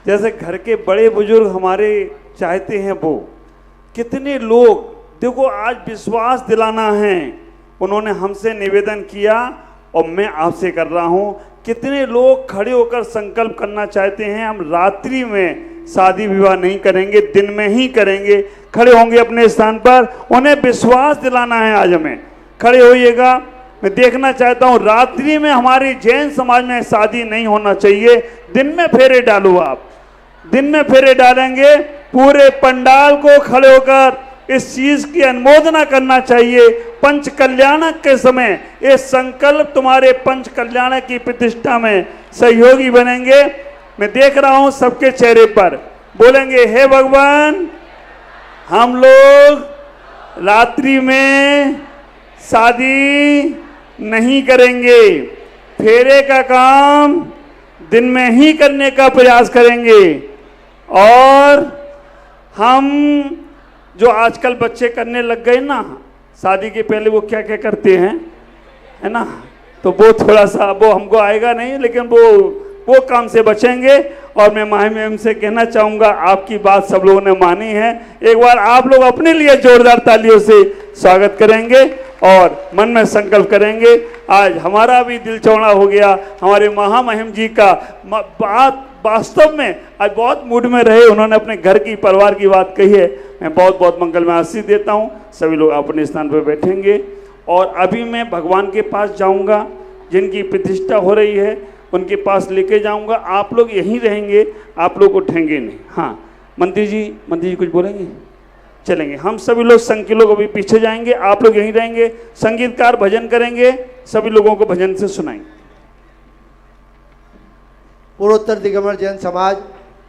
जैसे घर के बड़े बुजुर्ग हमारे चाहते हैं वो, कितने लोग देखो आज विश्वास दिलाना है, उन्होंने हमसे निवेदन किया और मैं आपसे कर रहा हूं। कितने लोग खड़े होकर संकल्प करना चाहते हैं, हम रात्रि में शादी विवाह नहीं करेंगे, दिन में ही करेंगे, खड़े होंगे अपने स्थान पर, उन्हें विश्वास दिलाना है। आज हमें खड़े होइएगा। मैं देखना चाहता हूं रात्रि में हमारे जैन समाज में शादी नहीं होना चाहिए, दिन में फेरे डालो। आप दिन में फेरे डालेंगे, पूरे पंडाल को खड़े होकर इस चीज की अनुमोदना करना चाहिए। पंच कल्याणक के समय ये संकल्प तुम्हारे पंच कल्याणक की प्रतिष्ठा में सहयोगी बनेंगे। मैं देख रहा हूं सबके चेहरे पर, बोलेंगे हे भगवान, हम लोग रात्रि में शादी नहीं करेंगे, फेरे का काम दिन में ही करने का प्रयास करेंगे। और हम जो आजकल बच्चे करने लग गए ना, शादी के पहले वो क्या क्या करते हैं, है ना, तो वो थोड़ा सा वो हमको आएगा नहीं, लेकिन वो काम से बचेंगे। और मैं माही मैम से कहना चाहूँगा, आपकी बात सब लोगों ने मानी है, एक बार आप लोग अपने लिए जोरदार तालियों से स्वागत करेंगे और मन में संकल्प करेंगे। आज हमारा भी दिल चौड़ा हो गया, हमारे महामहिम जी का बात वास्तव में आज बहुत मूड में रहे, उन्होंने अपने घर की परिवार की बात कही है। मैं बहुत बहुत मंगल में आशीष देता हूँ। सभी लोग अपने स्थान पर बैठेंगे और अभी मैं भगवान के पास जाऊँगा, जिनकी प्रतिष्ठा हो रही है उनके पास लेके जाऊँगा। आप लोग यहीं रहेंगे, आप लोग उठेंगे नहीं। हाँ मंत्री जी कुछ बोलेंगे? चलेंगे। हम सभी लोग संघ के लोग अभी पीछे जाएंगे, आप लोग यहीं रहेंगे, संगीतकार भजन करेंगे, सभी लोगों को भजन से सुनाएंगे। पूर्वोत्तर दिगंबर जैन समाज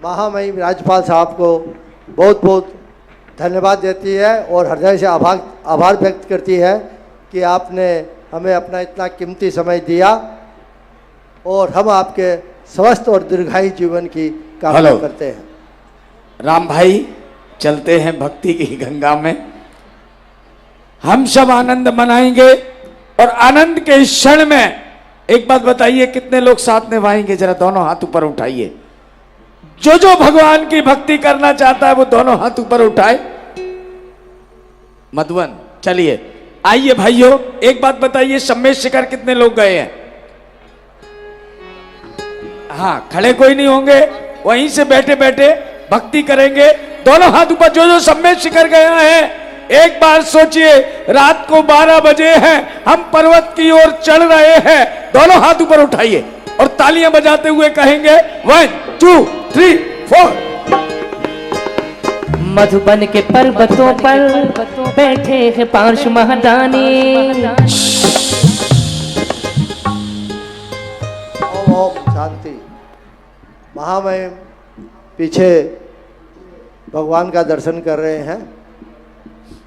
महामहिम राज्यपाल साहब को बहुत बहुत धन्यवाद देती है और हृदय से आभार व्यक्त करती है कि आपने हमें अपना इतना कीमती समय दिया और हम आपके स्वस्थ और दीर्घायु जीवन की कामना करते हैं। राम भाई, चलते हैं भक्ति की गंगा में, हम सब आनंद मनाएंगे और आनंद के इस क्षण में एक बात बताइए, कितने लोग साथ निभाएंगे? जरा दोनों हाथ ऊपर उठाइए। जो भगवान की भक्ति करना चाहता है वो दोनों हाथ ऊपर उठाए। मधुवन, चलिए आइए भाइयों, एक बात बताइए, सम्मेद शिखर कितने लोग गए हैं? हाँ, खड़े कोई नहीं होंगे, वहीं से बैठे बैठे भक्ति करेंगे। दोनों हाथ ऊपर जो सम्मेद शिखर गया है। एक बार सोचिए, रात को 12 बजे हैं, हम पर्वत की ओर चढ़ रहे हैं। दोनों हाथ ऊपर उठाइए और तालियां बजाते हुए कहेंगे 1 2 3 4। मधुबन के पर्वतों पर बैठे हैं पार्श महादानी। ओम ओम शांति। महामहिम पीछे भगवान का दर्शन कर रहे हैं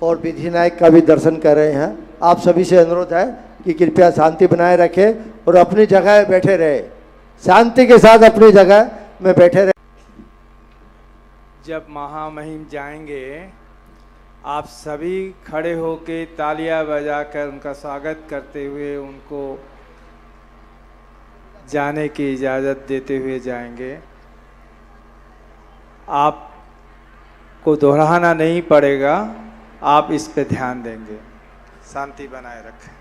और विधि नायक का भी दर्शन कर रहे हैं। आप सभी से अनुरोध है कि कृपया शांति बनाए रखें और अपनी जगह बैठे रहे, शांति के साथ अपनी जगह में बैठे रहे। जब महामहिम जाएंगे, आप सभी खड़े होकर तालियां बजाकर उनका स्वागत करते हुए उनको जाने की इजाज़त देते हुए जाएंगे। आपको दोहराना नहीं पड़ेगा, आप इस पे ध्यान देंगे। शांति बनाए रखें।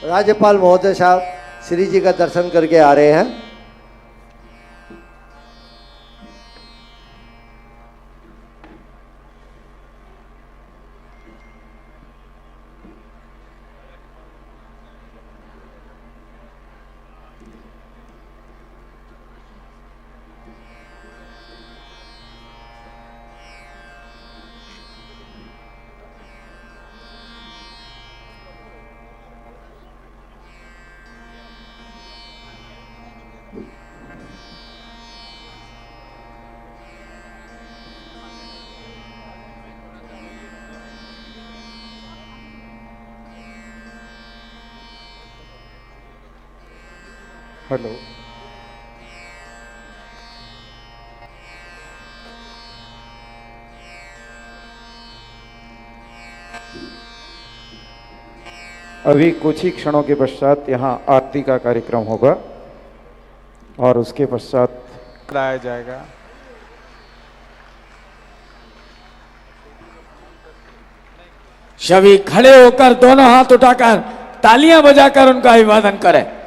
राज्यपाल महोदय साहब श्री जी का दर्शन करके आ रहे हैं। हेलो, अभी कुछ ही क्षणों के पश्चात यहाँ आरती का कार्यक्रम होगा और उसके पश्चात कराया जाएगा। सभी खड़े होकर दोनों हाथ उठाकर तालियां बजाकर उनका अभिवादन करें।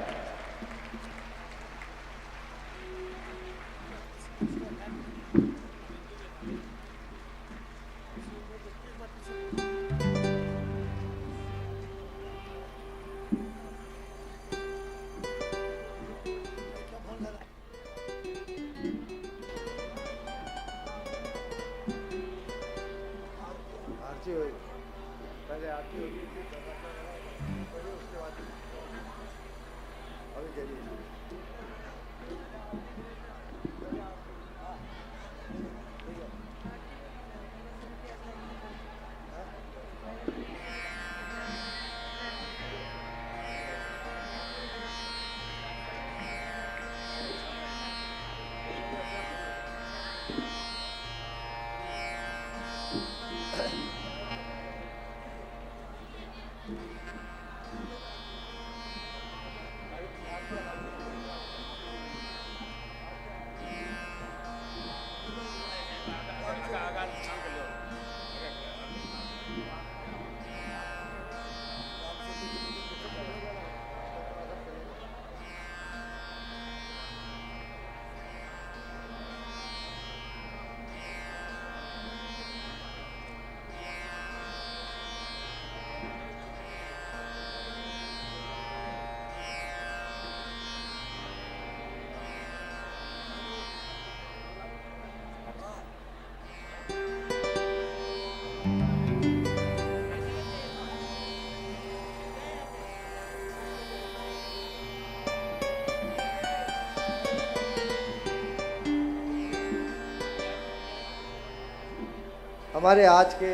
हमारे आज के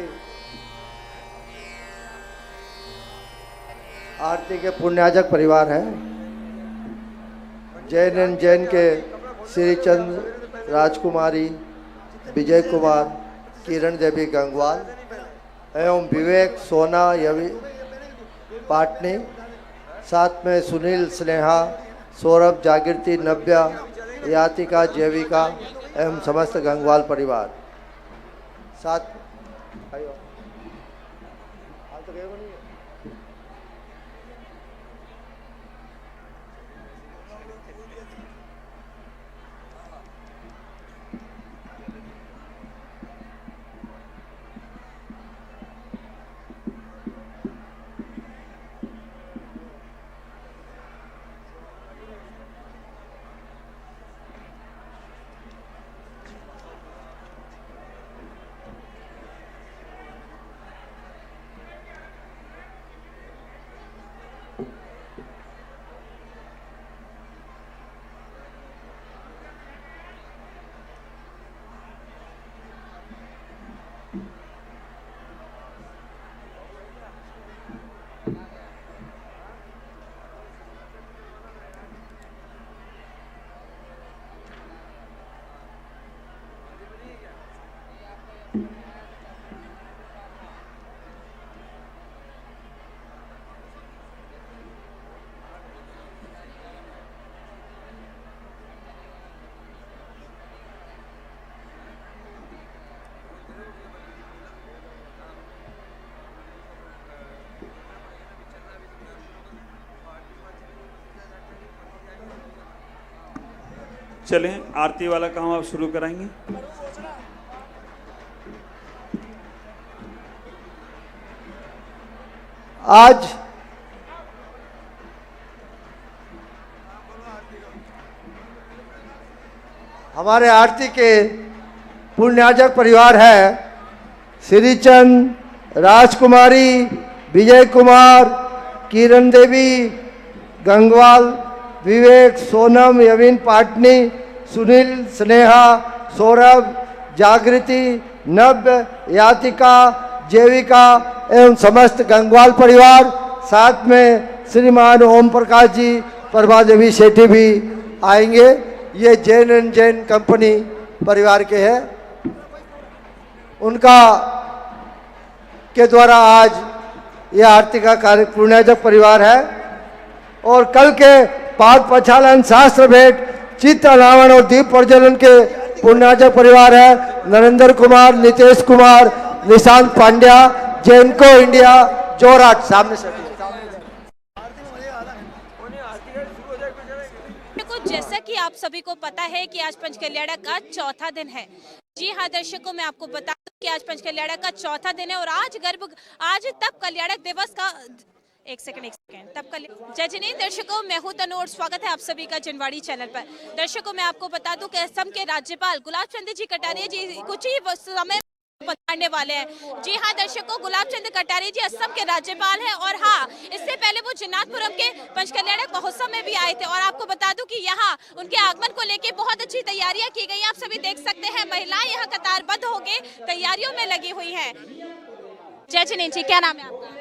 आरती के पुण्याजक परिवार हैं। जैन एंड जैन के श्री चंद्र राजकुमारी, विजय कुमार, किरण देवी गंगवाल एवं विवेक सोना यवि पाटनी, साथ में सुनील स्नेहा, सौरभ जागृति, नव्या, यातिका, जैविका एवं समस्त गंगवाल परिवार साथ आइयो। हाल तो गए वो नहीं है। चलें, आरती वाला काम आप शुरू कराएंगे। आज हमारे आरती के पुण्याजक परिवार है श्रीचंद, राजकुमारी, विजय कुमार, किरण देवी, गंगवाल, विवेक, सोनम, यवीन पाटनी, सुनील, स्नेहा, सौरभ, जागृति, नव्य, यातिका, जेविका एवं समस्त गंगवाल परिवार, साथ में श्रीमान ओम प्रकाश जी, प्रभा देवी सेठी भी आएंगे। ये जैन एंड जैन कंपनी परिवार के हैं, उनका के द्वारा आज ये आरती का कार्य पुण्याजक परिवार है। और कल के पाठ प्रचालन, शास्त्र भेंट, चित्त अनावरण और दीप प्रज्वलन के पुण्याजक परिवार है नरेंद्र कुमार, नितेश कुमार, निशांत पांड्या, जैनको इंडिया, जोराट। सामने से जैसा कि आप सभी को पता है कि आज पंचकल्याण का चौथा दिन है। जी हाँ दर्शकों, मैं आपको बता दूं कि आज पंचकल्याण का चौथा दिन है और आज तब कल्याणक दिवस का एक सेकंड तब कल जय जिनेंद्र। दर्शकों, मैं हूं तनु और स्वागत है आप सभी का जनवाड़ी चैनल पर। दर्शकों, मैं आपको बता दूं कि असम के राज्यपाल गुलाब चंद जी कटारिया जी कुछ ही समय पधारने वाले हैं। जी हाँ दर्शकों, गुलाब चंद कटारिया जी असम के राज्यपाल हैं और हाँ, इससे पहले वो जन्नाथपुरम के पंचकल्याणक महोत्सव में भी आए थे। और आपको बता दूं कि यहाँ उनके आगमन को लेके बहुत अच्छी तैयारियां की गई हैं। आप सभी देख सकते हैं, महिलाएं यहाँ कतारबद्ध होके तैयारियों में लगी हुई है। जय जिनेंद्र जी, क्या नाम है आपका?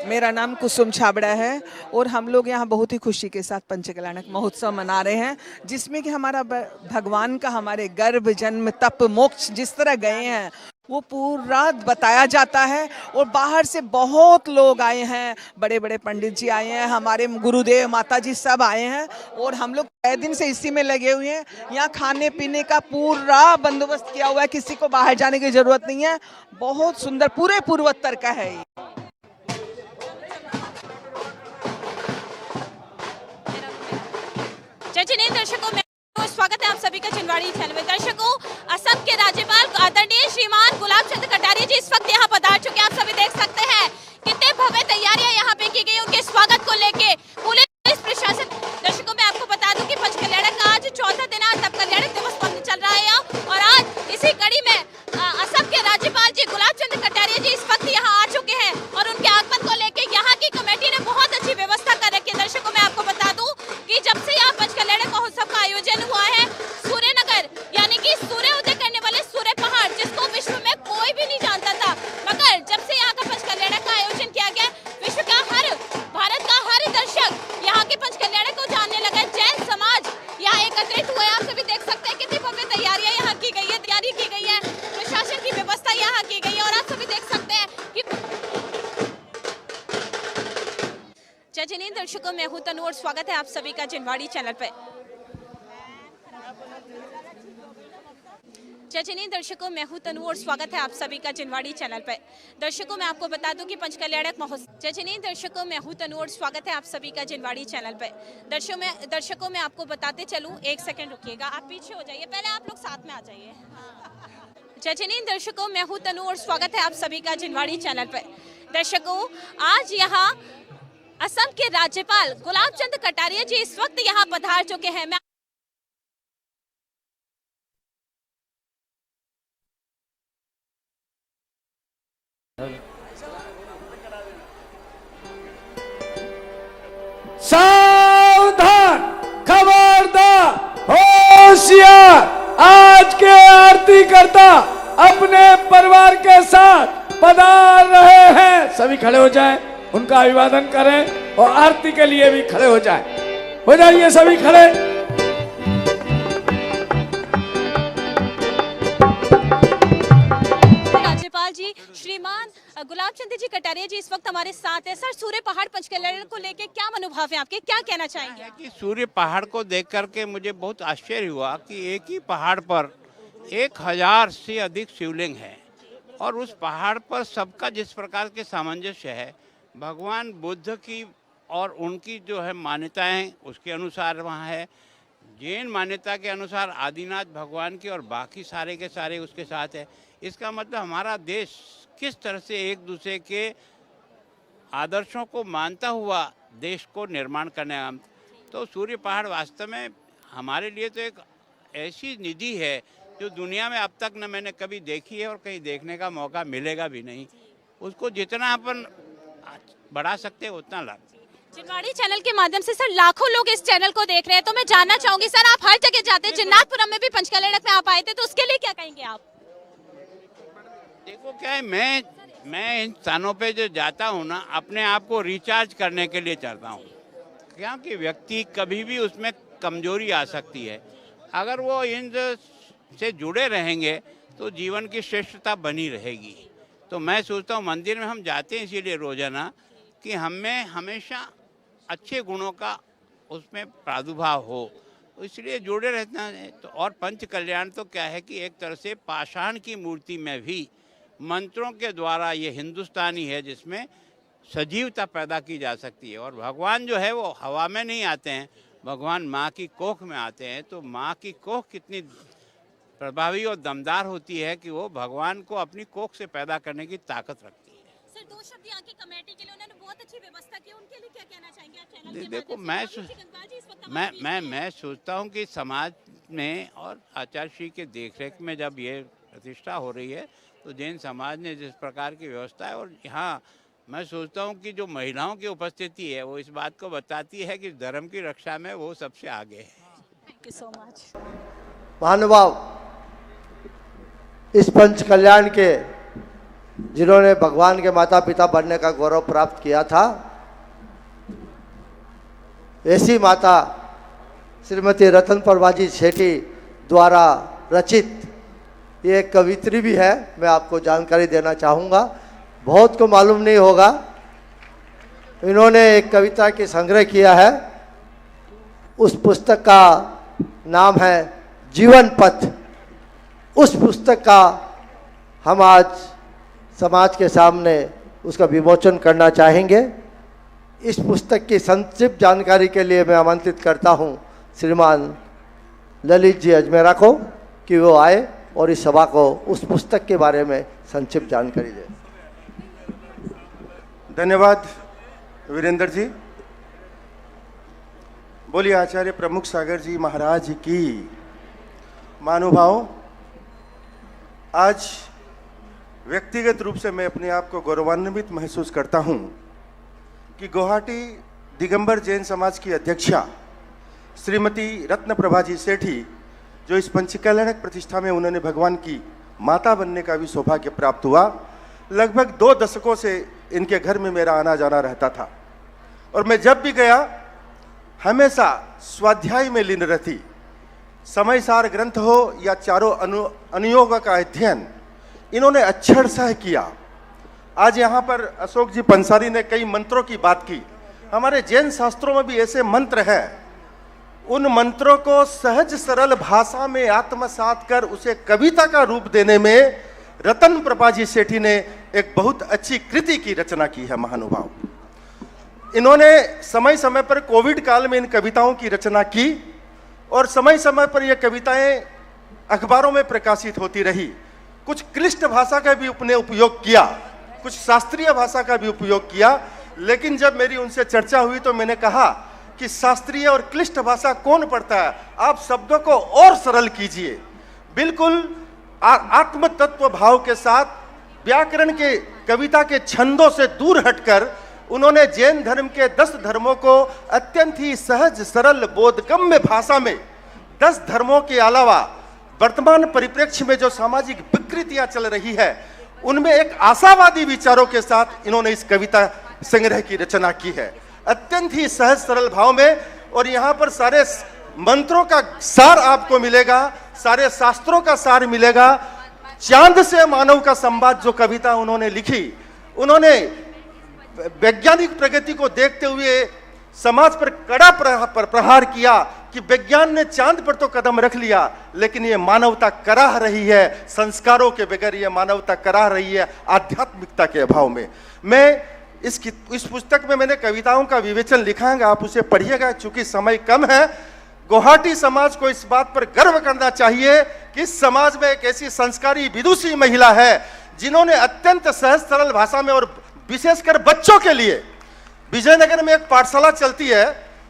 मेरा नाम कुसुम छाबड़ा है और हम लोग यहाँ बहुत ही खुशी के साथ पंचकल्याणक महोत्सव मना रहे हैं, जिसमें कि हमारा भगवान का हमारे गर्भ, जन्म, तप, मोक्ष जिस तरह गए हैं वो पूरा बताया जाता है। और बाहर से बहुत लोग आए हैं, बड़े बड़े पंडित जी आए हैं, हमारे गुरुदेव माता जी सब आए हैं और हम लोग कई दिन से इसी में लगे हुए हैं। यहाँ खाने पीने का पूरा बंदोबस्त किया हुआ है, किसी को बाहर जाने की जरूरत नहीं है। बहुत सुंदर पूरे पूर्वोत्तर का है ये। जय जिनेंद्र। दर्शकों, मैं स्वागत है आप सभी का जनवाड़ी चैनल में। दर्शकों, असम के राज्यपाल आदरणीय श्रीमान गुलाब चंद कटारिया जी इस वक्त यहाँ पधार चुके हैं। आप सभी देख सकते हैं कितने भव्य तैयारियां यहाँ पे की गई उनके स्वागत को लेके पुलिस प्रशासन। दर्शकों, मैं आपको बता दूं कि पंचकल्याण का आज चौथा दिन है, तब कल्याणक दिवस चल रहा है और आज इसी कड़ी में असम के राज्यपाल जी गुलाब चंद कटारिया जी इस वक्त यहाँ आ चुके हैं और उनके आगमन को लेके यहाँ की कमेटी ने बहुत अच्छी व्यवस्था कर रखी है। दर्शकों, मैं आपको बता दूं कि जब से यहाँ पंचकल्याणक महोत्सव का आयोजन हुआ है, सूर्यनगर यानी कि सूर्य उदय करने वाले सूर्य पहाड़, जिसको विश्व में कोई भी नहीं जानता था, मगर जब से यहाँ का पंचकल्याणक का आयोजन किया गया, विश्व का भारत का हर दर्शक यहाँ के पंचकल्याणक को जानने लगा। जैन समाज यहाँ एकत्रित हुए। आप सभी देख सकते हैं कितनी भव्य तैयारियां यहाँ की गई है, तैयारी की गई है, प्रशासन की व्यवस्था यहाँ की गई है और आप सभी देख सकते हैं कि जय जिनेंद्र। दर्शकों, मैं हूं तनु और स्वागत है आप सभी का जनवाड़ी चैनल पे। जय जिनेंद्र। दर्शकों, मैं हूं तनु और स्वागत है आप सभी का जनवाड़ी चैनल पे। दर्शकों, मैं आपको बता दूं कि पंचकल्याणक महोत्सव। जय जिनेंद्र। दर्शकों, मैं हूं तनु और स्वागत है आप सभी का जनवाड़ी चैनल पे। दर्शकों, मैं आपको बताते चलूं, एक सेकंड रुकिएगा, आप पीछे हो जाइए, पहले आप लोग साथ में आ जाइए। जय जिनेंद्र। दर्शकों, मैं हूं तनु और स्वागत है आप सभी का जनवाड़ी चैनल पे। दर्शकों, आज यहाँ असम के राज्यपाल गुलाब चंद कटारिया जी इस वक्त यहाँ पधार चुके हैं। मैं सावधान, खबरदार, होशियार, आज के आरती करता अपने परिवार के साथ पधार रहे हैं। सभी खड़े हो जाएं, उनका अभिवादन करें और आरती के लिए भी खड़े हो जाएं। हो जाइए सभी खड़े। राज्यपाल जी श्रीमान गुलाब चंद जी कटारिया जी इस वक्त हमारे साथ है। सर, सूर्य पहाड़ पंचकल्याण को लेके क्या मनोभाव है आपके, क्या कहना चाहेंगे? कि सूर्य पहाड़ को देख करके मुझे बहुत आश्चर्य हुआ कि एक ही पहाड़ पर 1000 से अधिक शिवलिंग है और उस पहाड़ पर सबका जिस प्रकार के सामंजस्य है, भगवान बुद्ध की और उनकी जो है मान्यताएं उसके अनुसार वहाँ है, जैन मान्यता के अनुसार आदिनाथ भगवान की और बाकी सारे के सारे उसके साथ है। इसका मतलब हमारा देश किस तरह से एक दूसरे के आदर्शों को मानता हुआ देश को निर्माण करने का, तो सूर्य पहाड़ वास्तव में हमारे लिए तो एक ऐसी निधि है जो दुनिया में अब तक न मैंने कभी देखी है और कहीं देखने का मौका मिलेगा भी नहीं। उसको जितना अपन बढ़ा सकते हैं उतना लाभ। जिनवाड़ी चैनल के माध्यम से सर लाखों लोग इस चैनल को देख रहे हैं, तो मैं जानना चाहूंगी सर, आप हर जगह जाते हैं, जिन्नाथपुरम में भी पंचकल्याणक में आप आए थे, तो उसके लिए क्या कहेंगे आप? देखो क्या है, मैं इन स्थानों पे जो जाता हूँ ना, अपने आप को रिचार्ज करने के लिए चलता हूँ, क्योंकि व्यक्ति कभी भी उसमें कमजोरी आ सकती है। अगर वो इन से जुड़े रहेंगे तो जीवन की श्रेष्ठता बनी रहेगी। तो मैं सोचता हूँ मंदिर में हम जाते हैं इसीलिए रोजाना कि हमें हमेशा अच्छे गुणों का उसमें प्रादुर्भाव हो, इसलिए जुड़े रहना है। तो और पंच कल्याण तो क्या है कि एक तरह से पाषाण की मूर्ति में भी मंत्रों के द्वारा ये हिंदुस्तानी है जिसमें सजीवता पैदा की जा सकती है। और भगवान जो है वो हवा में नहीं आते हैं, भगवान माँ की कोख में आते हैं। तो माँ की कोख कितनी प्रभावी और दमदार होती है कि वो भगवान को अपनी कोख से पैदा करने की ताकत रखती है। सर, दो शब्द यहाँ की कमेटी के लिए, उन्होंने बहुत अच्छी व्यवस्था की, उनके लिए क्या कहना चाहेंगे आप चैनल के देखो माध्यम से? मैं सोचता हूँ कि समाज में और आचार्य श्री के देखरेख में जब ये प्रतिष्ठा हो रही है तो जैन समाज ने जिस प्रकार की व्यवस्था है, और यहाँ मैं सोचता हूँ कि जो महिलाओं की उपस्थिति है वो इस बात को बताती है कि धर्म की रक्षा में वो सबसे आगे है। Thank you so much. महानुभाव, इस पंच कल्याण के जिन्होंने भगवान के माता पिता बनने का गौरव प्राप्त किया था, ऐसी माता श्रीमती रतन प्रभाजी सेठी द्वारा रचित ये एक कवित्री भी है। मैं आपको जानकारी देना चाहूँगा, बहुत को मालूम नहीं होगा। इन्होंने एक कविता की संग्रह किया है, उस पुस्तक का नाम है जीवन पथ। उस पुस्तक का हम आज समाज के सामने उसका विमोचन करना चाहेंगे। इस पुस्तक की संक्षिप्त जानकारी के लिए मैं आमंत्रित करता हूं श्रीमान ललित जी अजमेरा को कि वो आए और इस सभा को उस पुस्तक के बारे में संक्षिप्त जानकारी दें। धन्यवाद वीरेंद्र जी। बोलिए आचार्य प्रमुख सागर जी महाराज की। महानुभाव, आज व्यक्तिगत रूप से मैं अपने आप को गौरवान्वित महसूस करता हूं कि गुवाहाटी दिगंबर जैन समाज की अध्यक्षा श्रीमती रत्न प्रभाजी सेठी, जो इस पंचकल्याणक प्रतिष्ठा में उन्होंने भगवान की माता बनने का भी सौभाग्य प्राप्त हुआ। लगभग 2 दशकों से इनके घर में मेरा आना जाना रहता था और मैं जब भी गया हमेशा स्वाध्याय में लीन रहती। समय सार ग्रंथ हो या चारों अनुयोग का अध्ययन इन्होंने अक्षरशः किया। आज यहाँ पर अशोक जी पंसारी ने कई मंत्रों की बात की। हमारे जैन शास्त्रों में भी ऐसे मंत्र हैं, उन मंत्रों को सहज सरल भाषा में आत्मसात कर उसे कविता का रूप देने में रतन प्रभाजी सेठी ने एक बहुत अच्छी कृति की रचना की है। महानुभाव, इन्होंने समय समय पर कोविड काल में इन कविताओं की रचना की और समय समय पर यह कविताएं अखबारों में प्रकाशित होती रही। कुछ क्लिष्ट भाषा का भी उपने उपयोग किया, कुछ शास्त्रीय भाषा का भी उपयोग किया, लेकिन जब मेरी उनसे चर्चा हुई तो मैंने कहा कि शास्त्रीय और क्लिष्ट भाषा कौन पढ़ता है, आप शब्दों को और सरल कीजिए। बिल्कुल आत्म तत्व भाव के साथ व्याकरण के कविता के छंदों से दूर हटकर उन्होंने जैन धर्म के 10 धर्मों को अत्यंत ही सहज सरल बोधगम्य भाषा में 10 धर्मों के अलावा वर्तमान परिप्रेक्ष्य में जो सामाजिक विकृतियां चल रही है उनमें एक आशावादी विचारों के साथ इन्होंने इस कविता संग्रह की रचना की है, अत्यंत ही सहज सरल भाव में। और यहाँ पर सारे मंत्रों का सार आपको मिलेगा, सारे शास्त्रों का सार मिलेगा। चांद से मानव का संवाद जो कविता उन्होंने लिखी, उन्होंने वैज्ञानिक प्रगति को देखते हुए समाज पर कड़ा प्रहार किया कि विज्ञान ने चांद पर तो कदम रख लिया, लेकिन ये मानवता कराह रही है, संस्कारों के बगैर ये मानवता कराह रही है आध्यात्मिकता के अभाव में। मैं इस पुस्तक में मैंने कविताओं का विवेचन लिखा है, आप उसे पढ़िएगा, चूंकि समय कम है। गुवाहाटी समाज को इस बात पर गर्व करना चाहिए कि इस समाज में एक ऐसी संस्कारी विदुषी महिला है जिन्होंने अत्यंत सहज सरल भाषा में और विशेषकर बच्चों के लिए विजयनगर में एक पाठशाला चलती है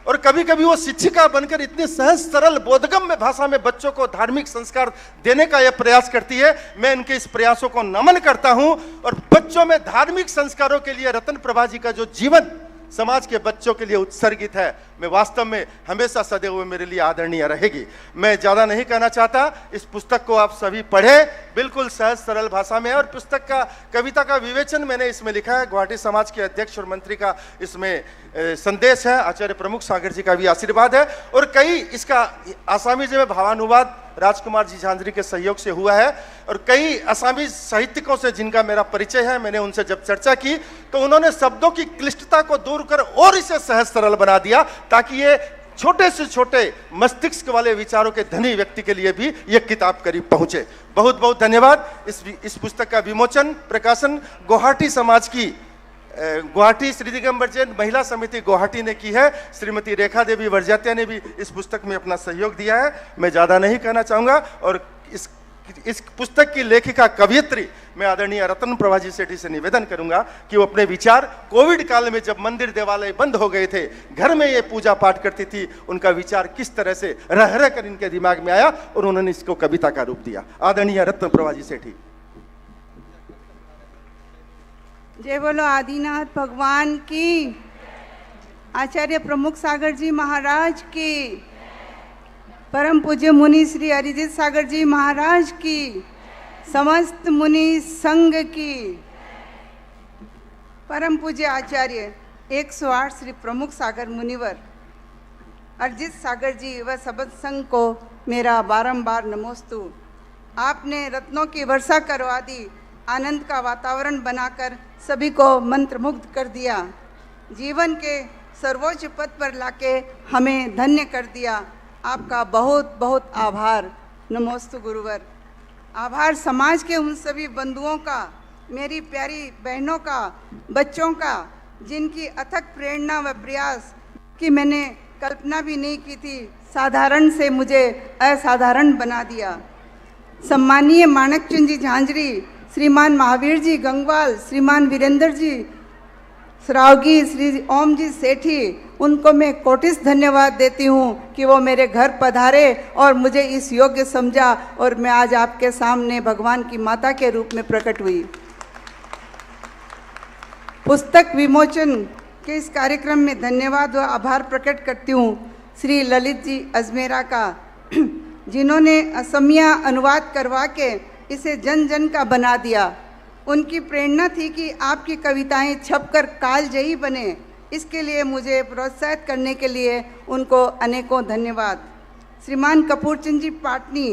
और कभी कभी वो शिक्षिका बनकर इतनी सहज सरल बोधगम्य भाषा में बच्चों को धार्मिक संस्कार देने का यह प्रयास करती है। मैं इनके इस प्रयासों को नमन करता हूं और बच्चों में धार्मिक संस्कारों के लिए रतन प्रभा जी का जो जीवन समाज के बच्चों के लिए उत्सर्गित है, मैं वास्तव में हमेशा सदैव मेरे लिए आदरणीय रहेगी। मैं ज़्यादा नहीं कहना चाहता, इस पुस्तक को आप सभी पढ़ें बिल्कुल सहज सरल भाषा में। और पुस्तक का कविता का विवेचन मैंने इसमें लिखा है, गुवाहाटी समाज के अध्यक्ष और मंत्री का इसमें संदेश है, आचार्य प्रमुख सागर जी का भी आशीर्वाद है और कई इसका आसामी जी में भावानुवाद राजकुमार जी झांझरी के सहयोग से हुआ है और कई असमी साहित्यिकों से जिनका मेरा परिचय है, मैंने उनसे जब चर्चा की तो उन्होंने शब्दों की क्लिष्टता को दूर कर और इसे सहज सरल बना दिया ताकि ये छोटे से छोटे मस्तिष्क वाले विचारों के धनी व्यक्ति के लिए भी ये किताब करीब पहुंचे। बहुत बहुत धन्यवाद। इस पुस्तक का विमोचन प्रकाशन गुवाहाटी समाज की गुवाहाटी श्री दिगंबर जैन महिला समिति गुवाहाटी ने की है। श्रीमती रेखा देवी वर्जात्या ने भी इस पुस्तक में अपना सहयोग दिया है। मैं ज़्यादा नहीं कहना चाहूँगा और इस पुस्तक की लेखिका कवयित्री मैं आदरणीय रतन प्रभा जी सेठी से निवेदन करूंगा कि वो अपने विचार कोविड काल में जब मंदिर देवालय बंद हो गए थे, घर में ये पूजा पाठ करती थी, उनका विचार किस तरह से रह रह कर इनके दिमाग में आया और उन्होंने इसको कविता का रूप दिया। आदरणीय रतन प्रभा जी सेठी। जय बोलो आदिनाथ भगवान की, आचार्य प्रमुख सागर जी महाराज की, परम पूज्य मुनि श्री अरिजीत सागर जी महाराज की, समस्त मुनि संघ की, परम पूज्य आचार्य 108 श्री प्रमुख सागर मुनिवर अरिजीत सागर जी व सबद संघ को मेरा बारंबार नमोस्तु। आपने रत्नों की वर्षा करवा दी, आनंद का वातावरण बनाकर सभी को मंत्रमुग्ध कर दिया, जीवन के सर्वोच्च पद पर लाके हमें धन्य कर दिया। आपका बहुत बहुत आभार। नमोस्तु गुरुवर। आभार समाज के उन सभी बंधुओं का, मेरी प्यारी बहनों का, बच्चों का, जिनकी अथक प्रेरणा व प्रयास की मैंने कल्पना भी नहीं की थी, साधारण से मुझे असाधारण बना दिया। सम्मानीय माणकचंद जी झांझरी, श्रीमान महावीर जी गंगवाल, श्रीमान वीरेंद्र जी सरावगी, श्री ओम जी सेठी, उनको मैं कोटिस धन्यवाद देती हूँ कि वो मेरे घर पधारे और मुझे इस योग्य समझा और मैं आज आपके सामने भगवान की माता के रूप में प्रकट हुई। पुस्तक विमोचन के इस कार्यक्रम में धन्यवाद व आभार प्रकट करती हूँ श्री ललित जी अजमेरा का, जिन्होंने असमिया अनुवाद करवा के इसे जन जन का बना दिया। उनकी प्रेरणा थी कि आपकी कविताएं छपकर कालजयी बने, इसके लिए मुझे प्रोत्साहित करने के लिए उनको अनेकों धन्यवाद। श्रीमान कपूरचंद जी पाटनी,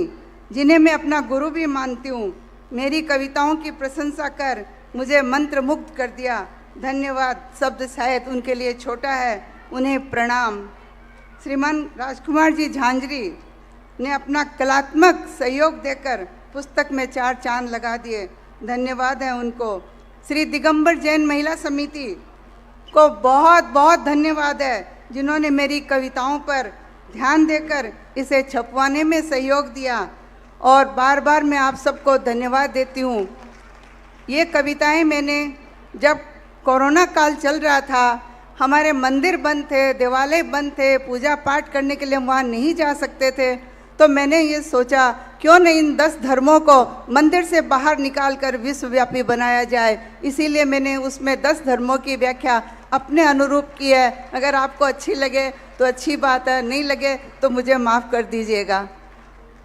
जिन्हें मैं अपना गुरु भी मानती हूँ, मेरी कविताओं की प्रशंसा कर मुझे मंत्रमुग्ध कर दिया। धन्यवाद। शब्द शायद उनके लिए छोटा है, उन्हें प्रणाम। श्रीमान राजकुमार जी झांझरी ने अपना कलात्मक सहयोग देकर पुस्तक में 4 चांद लगा दिए, धन्यवाद है उनको। श्री दिगंबर जैन महिला समिति को बहुत बहुत धन्यवाद है, जिन्होंने मेरी कविताओं पर ध्यान देकर इसे छपवाने में सहयोग दिया और बार बार मैं आप सबको धन्यवाद देती हूँ। ये कविताएं मैंने जब कोरोना काल चल रहा था, हमारे मंदिर बंद थे, देवालय बंद थे, पूजा पाठ करने के लिए वहाँ नहीं जा सकते थे, तो मैंने ये सोचा क्यों नहीं इन 10 धर्मों को मंदिर से बाहर निकालकर विश्वव्यापी बनाया जाए। इसीलिए मैंने उसमें 10 धर्मों की व्याख्या अपने अनुरूप की है। अगर आपको अच्छी लगे तो अच्छी बात है, नहीं लगे तो मुझे माफ़ कर दीजिएगा।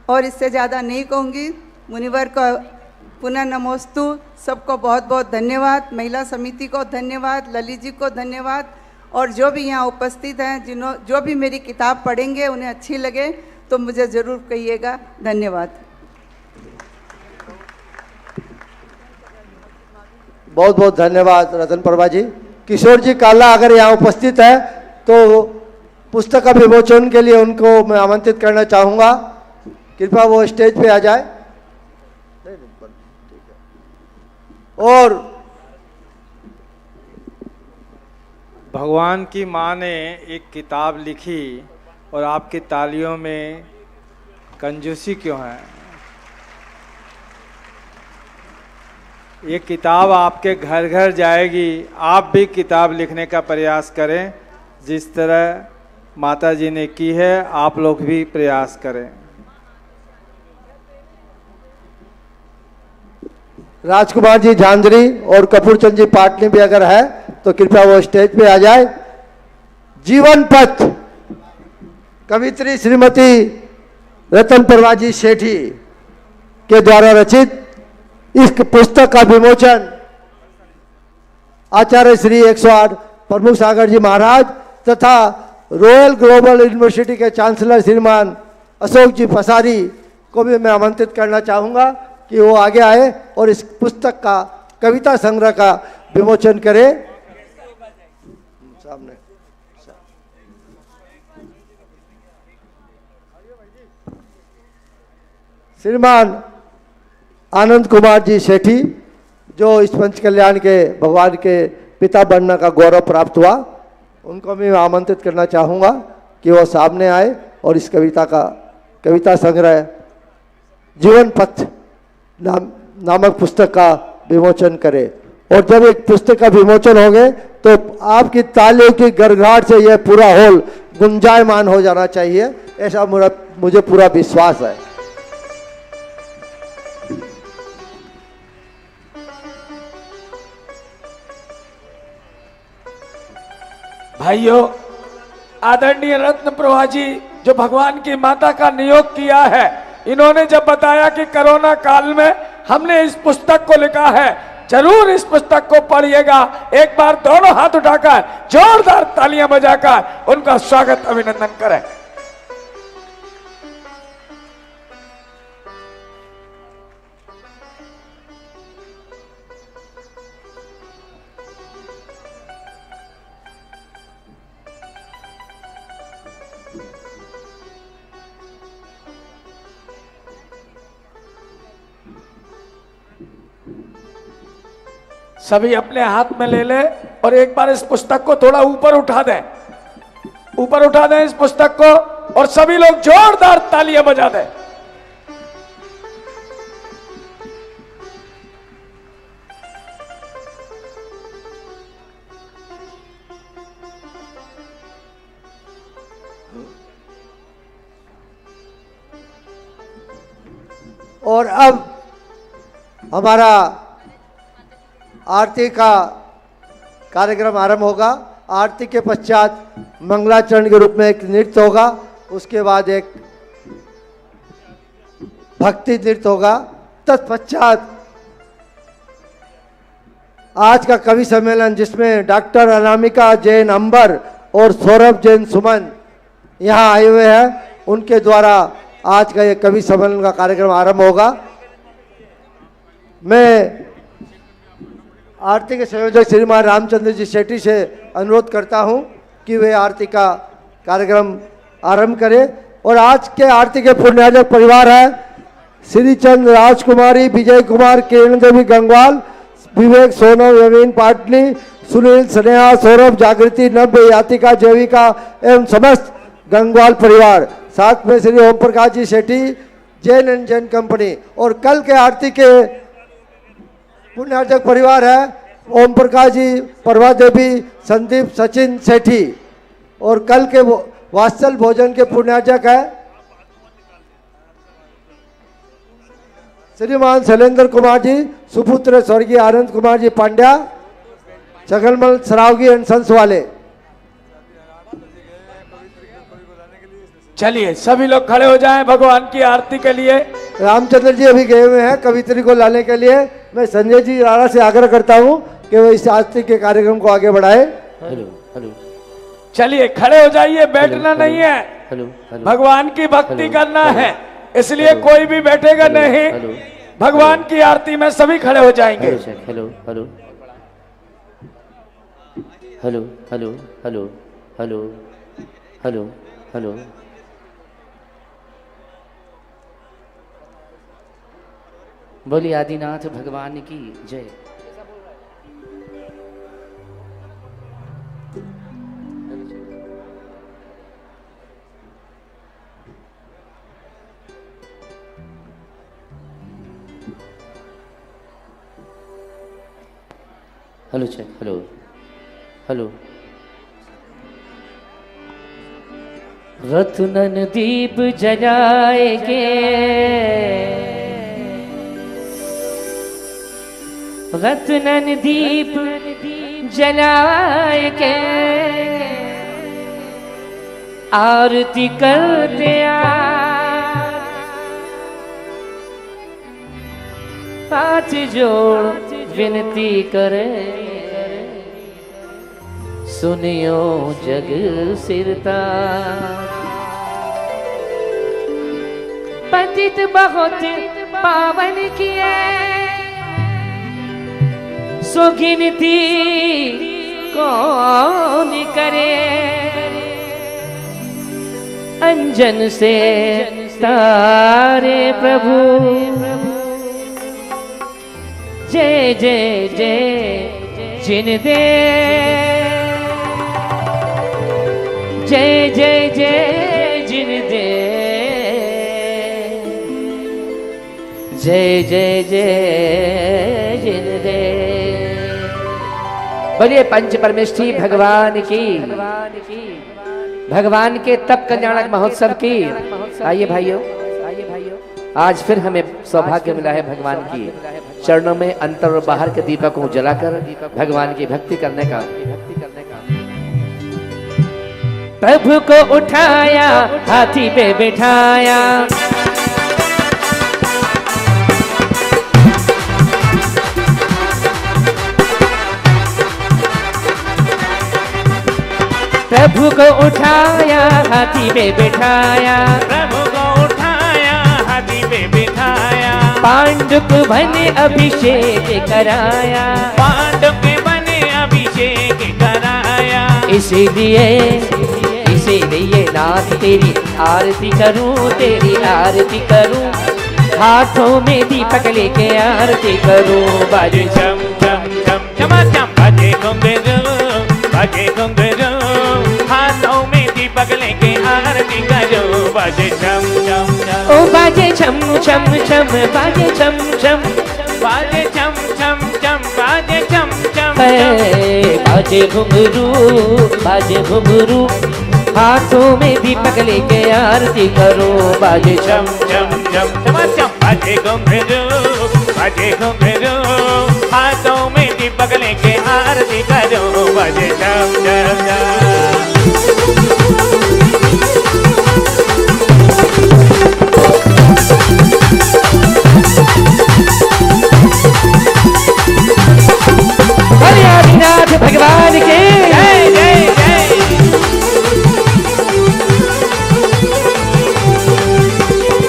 और इससे ज़्यादा नहीं कहूँगी। मुनिवर को पुनः नमोस्तु। सबको बहुत बहुत धन्यवाद। महिला समिति को धन्यवाद, ललित जी को धन्यवाद, और जो भी यहाँ उपस्थित हैं, जो भी मेरी किताब पढ़ेंगे उन्हें अच्छी लगे तो मुझे ज़रूर कहिएगा। धन्यवाद। बहुत बहुत धन्यवाद रतन प्रभा जी। किशोर जी काला अगर यहाँ उपस्थित है तो पुस्तक का विमोचन के लिए उनको मैं आमंत्रित करना चाहूँगा। कृपया वो स्टेज पे आ जाए। और भगवान की माँ ने एक किताब लिखी और आपकी तालियों में कंजूसी क्यों है? ये किताब आपके घर घर जाएगी। आप भी किताब लिखने का प्रयास करें, जिस तरह माता जी ने की है, आप लोग भी प्रयास करें। राजकुमार जी झांझरी और कपूरचंद जी पाटनी भी अगर है तो कृपया वो स्टेज पे आ जाए। जीवन पथ कवित्री श्रीमती रतन प्रभा जी सेठी के द्वारा रचित इस पुस्तक का विमोचन आचार्य श्री 108 प्रमुख सागर जी महाराज तथा रॉयल ग्लोबल यूनिवर्सिटी के चांसलर श्रीमान अशोक जी पसारी को भी मैं आमंत्रित करना चाहूँगा कि वो आगे आए और इस पुस्तक का कविता संग्रह का विमोचन करें। सामने श्रीमान आनंद कुमार जी सेठी जो इस पंच कल्याण के भगवान के पिता बनने का गौरव प्राप्त हुआ, उनको भी मैं आमंत्रित करना चाहूँगा कि वो सामने आए और इस कविता संग्रह जीवन पथ नामक पुस्तक का विमोचन करें। और जब एक पुस्तक का विमोचन हो गए तो आपकी तालियों की गड़गड़ाहट से यह पूरा हॉल गुंजायमान हो जाना चाहिए, ऐसा मुझे पूरा विश्वास है। भाइयों, आदरणीय रत्न प्रभा जी जो भगवान की माता का नियोग किया है, इन्होंने जब बताया कि कोरोना काल में हमने इस पुस्तक को लिखा है, जरूर इस पुस्तक को पढ़िएगा। एक बार दोनों हाथ उठाकर जोरदार तालियां बजाकर उनका स्वागत अभिनंदन करें। सभी अपने हाथ में ले ले और एक बार इस पुस्तक को थोड़ा ऊपर उठा दें, ऊपर उठा दें इस पुस्तक को और सभी लोग जोरदार तालियां बजा दें। और अब हमारा आरती का कार्यक्रम आरंभ होगा। आरती के पश्चात मंगलाचरण के रूप में एक नृत्य होगा, उसके बाद एक भक्ति नृत्य होगा। तत्पश्चात आज का कवि सम्मेलन जिसमें डॉक्टर अनामिका जैन अंबर और सौरभ जैन सुमन यहाँ आए हुए हैं, उनके द्वारा आज का ये कवि सम्मेलन का कार्यक्रम आरंभ होगा। मैं आरती के संयोजक श्रीमान रामचंद्र जी सेठी से अनुरोध करता हूं कि वे आरती का कार्यक्रम आरंभ करें। और आज के आरती के पुण्यार्जक परिवार है श्रीचंद राजकुमारी, विजय कुमार, किरण देवी गंगवाल, विवेक सोनम, यवीन पाटनी, सुनील स्नेहा, सौरभ, जागृति, नव्य, यातिका, जैविका एवं समस्त गंगवाल परिवार, साथ में श्री ओम प्रकाश जी सेठी, जैन एंड जैन कंपनी। और कल के आरती के पुण्यार्जक परिवार है ओम प्रकाश जी, प्रभा देवी, संदीप, सचिन सेठी। और कल के वात्सल भोजन के पुण्यार्जक है श्रीमान शैलेंद्र कुमार जी, सुपुत्र स्वर्गीय आनंद कुमार जी पांड्या, जगलमल सरावगी एंड संस वाले। चलिए सभी लोग खड़े हो जाएं भगवान की आरती के लिए। रामचंद्र जी अभी गए हुए हैं कवित्री को लाने के लिए। मैं संजय जी राणा से आग्रह करता हूं कि वो इस आरती के कार्यक्रम को आगे बढ़ाए। हेलो हेलो, चलिए खड़े हो जाइए, बैठना नहीं है, हेलो हेलो, भगवान की भक्ति करना है, इसलिए कोई भी बैठेगा नहीं। भगवान की आरती में सभी खड़े हो जाएंगे। Hello hello hello hello hello hello hello hello. बोलिए आदिनाथ भगवान की जय। Hello check, hello hello. रत्नन दीप जलाएंगे, रत्नन दीप जलाएंगे, आरती करते हाथ जोड़ विनती करे, सुनियो जग सिरता। पतित बहुत पावन किए, सो गिनती कौन करे। अंजन से तारे प्रभु, जय जय जय जिन दे, जय जय जय जिन दे, जय जय जय जिन दे। बोलिए पंच परमेष्ठी भगवान की, भगवान के तप कल्याणक महोत्सव की। आइए भाइयों, आज फिर हमें सौभाग्य मिला है भगवान की चरणों में अंतर और बाहर के दीपक को जलाकर भगवान की भक्ति करने का। प्रभु को उठाया, हाथी पे बिठाया, प्रभु को उठाया, हाथी पे बिठाया, प्रभु को उठाया, हाथी पे बिठाया, पांडुक बने अभिषेक कराया, पांडुक बने अभिषेक कराया। इसीलिए इसीलिए नाथ तेरी आरती करूं, तेरी आरती करूं, हाथों में दीपक लेके आरती करूं। बाजे चम चम चम चमा चम, बाजे घुंघरू, बाजे घुंघरू, हाथों में दीपक लेके आरती करो। बाजे चम चम चम, ओ बाजे छम छम छम, बाजे छम छम, बाजे चम चम चम, बाजे चम चम, बाजे घुंघरू, बाजे घुंघरू, हाथों में दीपक लेके आरती करो। बाजे चम चम चम चमा चम, बाजे घुंघरू, बाजे घुंघरू, हाथों में दीपक लेके आरती करो। बाजे चम चम चम। हरिनाथ भगवान के जय जय जय।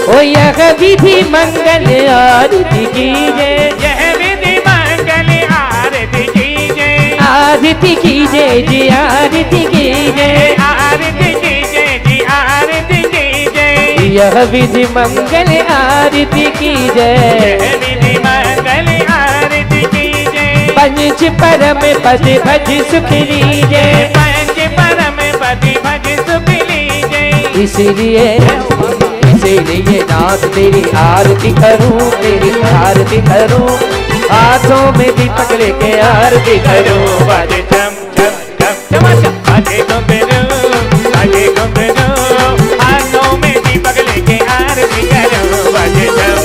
ओ यह विधि मंगल आरती कीजिए, यह विधि मंगल आरती कीजिए, आरती कीजिए जी, आरती कीजिए, आरती कीजिए जी, आरती कीजिए। यह विधि मंगल आरती कीजिए, यह विधि मंगल आरती कीजिए। पंच परम पद भज सुख लीजिए, पंच परम पद भज सुख लीजिए। इसीलिए इसीलिए नाथ तेरी आरती करूं, तेरी आरती करूं, हाथों में दीपक लेके आरती करूं। बाजे चम चम चम चमा चम, बाजे घुंघरू, बाजे घुंघरू, हाथों में दीपक लेके आरती करो। बाजे चम।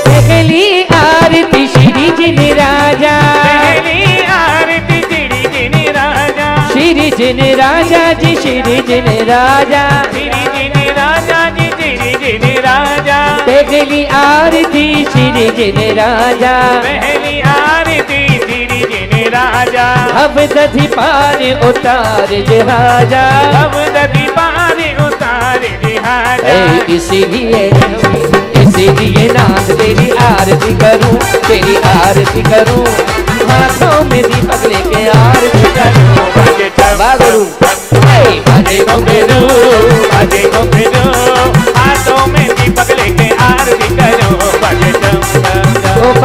पहली आरती श्री जिन राजा, पहली आरती श्री जिन राजा, श्री जिन राजा जी, श्री जिन राजा, श्री जिन राजा जी, श्री जिन राजा। पहली आरती श्री जिन राजा, पहली आरती श्री जिन राजा। अब दधि पार उतार जहाजा, अब दधि पार उतार जहाजा। इसीलिए इसीलिए नाथ तेरी आरती करूं, तेरी आरती करूं, हाथों में दीपक लेके आरती करूं। बाजे चम बाजे घुंघरू,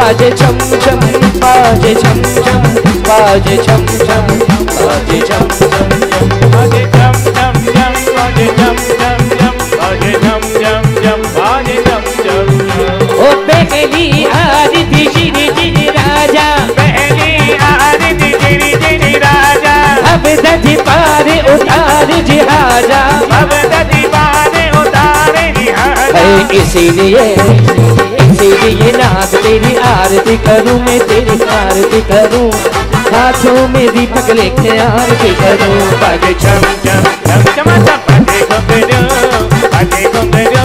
बाजे छम छम, बाजे छम छम, बाजे छम छम, बाजे छम छम, बाजे छम छम छम, बाजे छम छम छम, बाजे छम छम छम, बाजे छम छम छम। ओ पहली आरती श्री श्री राजा, पहली आरती श्री श्री राजा, अब दधी पार उतार जिहाजा, अब दधी पार उतार जिहाजा। इसीलिए नाथ तेरी आरती करूं, मैं तेरी आरती करूं, हाथों में दीपक लेके आरती करूं। बाजे छम छम छम छम छम, बाजे घुंघरू,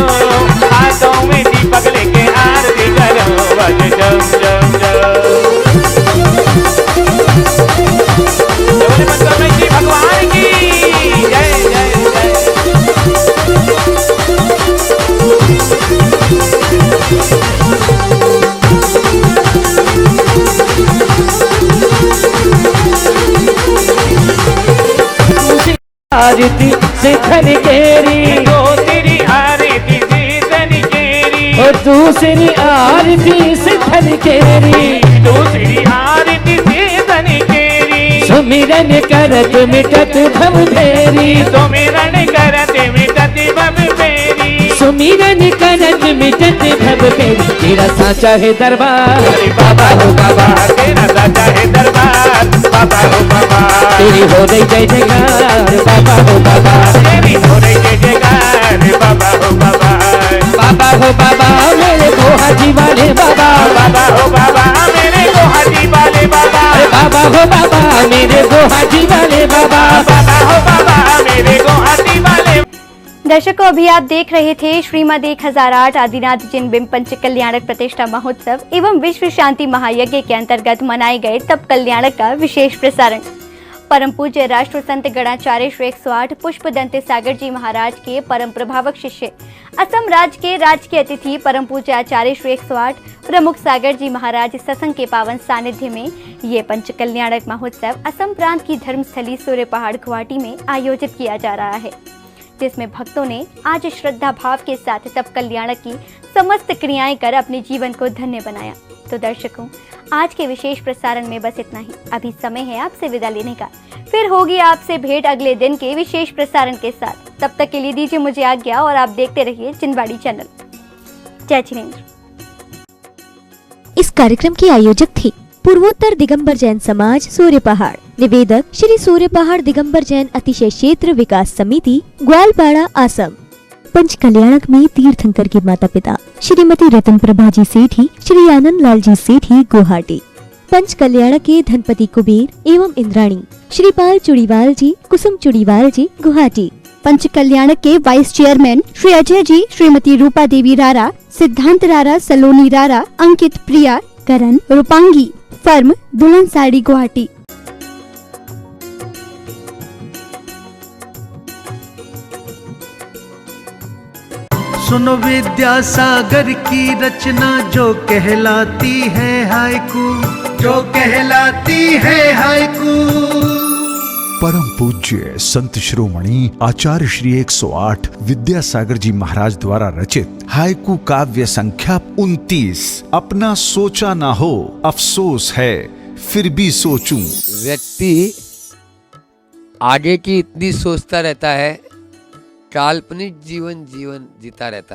हाथों में दीपक लेके आरती करो। बाजे छम छम छम। बोले मंगल श्री भगवान की जय जय जय। आरती से धन केरी, दो तेरी आरती से धन केरी, और दूसरी आरती से धन केरी, दूसरी आरती से धन केरी। सुमिरन करत मिटत भव फेरी, सुमिरन करत मिटत भव फेरी, सुमिरन करत मिटत भव फेरी। तेरा साचा है दरबार, अरे बाबा हो बाबा, तेरा साचा है दरबार, बाबा हो बाबा। तेरी हो रही जय जयकार, बाबा हो बाबा, तेरी हो रही जय जयकार, बाबा हो बाबा। बाबा हो बाबा मेरे गोहाजी वाले बाबा, बाबा हो बाबा मेरे गोहाजी वाले बाबा, अरे बाबा हो बाबा मेरे गोहाजी वाले बाबा, बाबा हो बाबा मेरे गोहाजी वाले। दर्शकों, अभी आप देख रहे थे श्रीमद 1008 आदिनाथ जिन बिंब पंच कल्याणक प्रतिष्ठा महोत्सव एवं विश्व शांति महायज्ञ के अंतर्गत मनाए गए तप कल्याणक का विशेष प्रसारण। परम पूज्य राष्ट्र संत गणाचार्य श्री 108 पुष्पदंत सागर जी महाराज के परम प्रभावक शिष्य, असम राज्य के राजकीय अतिथि परम पूज्य आचार्य श्री 108 प्रमुख सागर जी महाराज सत्संग के पावन सानिध्य में ये पंच कल्याणक महोत्सव असम प्रांत की धर्मस्थली सूर्य पहाड़ गुवाहाटी में आयोजित किया जा रहा है, जिसमें भक्तों ने आज श्रद्धा भाव के साथ तप कल्याणक की समस्त क्रियाएं कर अपने जीवन को धन्य बनाया। तो दर्शकों, आज के विशेष प्रसारण में बस इतना ही। अभी समय है आपसे विदा लेने का, फिर होगी आपसे भेंट अगले दिन के विशेष प्रसारण के साथ। तब तक के लिए दीजिए मुझे आज्ञा और आप देखते रहिए जिनवाड़ी चैनल। जय जिनेंद्र। इस कार्यक्रम की आयोजक थी पूर्वोत्तर दिगंबर जैन समाज सूर्य पहाड़। निवेदक श्री सूर्य पहाड़ दिगंबर जैन अतिशय क्षेत्र विकास समिति, ग्वालपाड़ा, असम। पंच कल्याणक में तीर्थंकर के माता पिता श्रीमती रतन प्रभा जी सेठी, श्री आनंद लाल जी सेठी, गुवाहाटी। पंच कल्याणक के धनपति कुबेर एवं इंद्राणी श्रीपाल चुड़ीवाल जी, कुसुम चुड़ीवाल जी, गुवाहाटी। पंच कल्याणक के वाइस चेयरमैन श्री अजय जी, श्रीमती रूपा देवी रारा, सिद्धांत रारा, सलोनी रारा, अंकित, प्रिया, करण, रूपांगी, फर्म दुल्हन साड़ी, गुवाहाटी। सुनो विद्यासागर की रचना जो कहलाती है हाइकू, जो कहलाती है हाइकू। परम पूज्य संत शिरोमणि आचार्य श्री 108 विद्यासागर जी महाराज द्वारा रचित हाइकू काव्य संख्या 29। अपना सोचा ना हो अफसोस है फिर भी सोचूं। व्यक्ति आगे की इतनी सोचता रहता है, काल्पनिक जीवन जीता रहता है।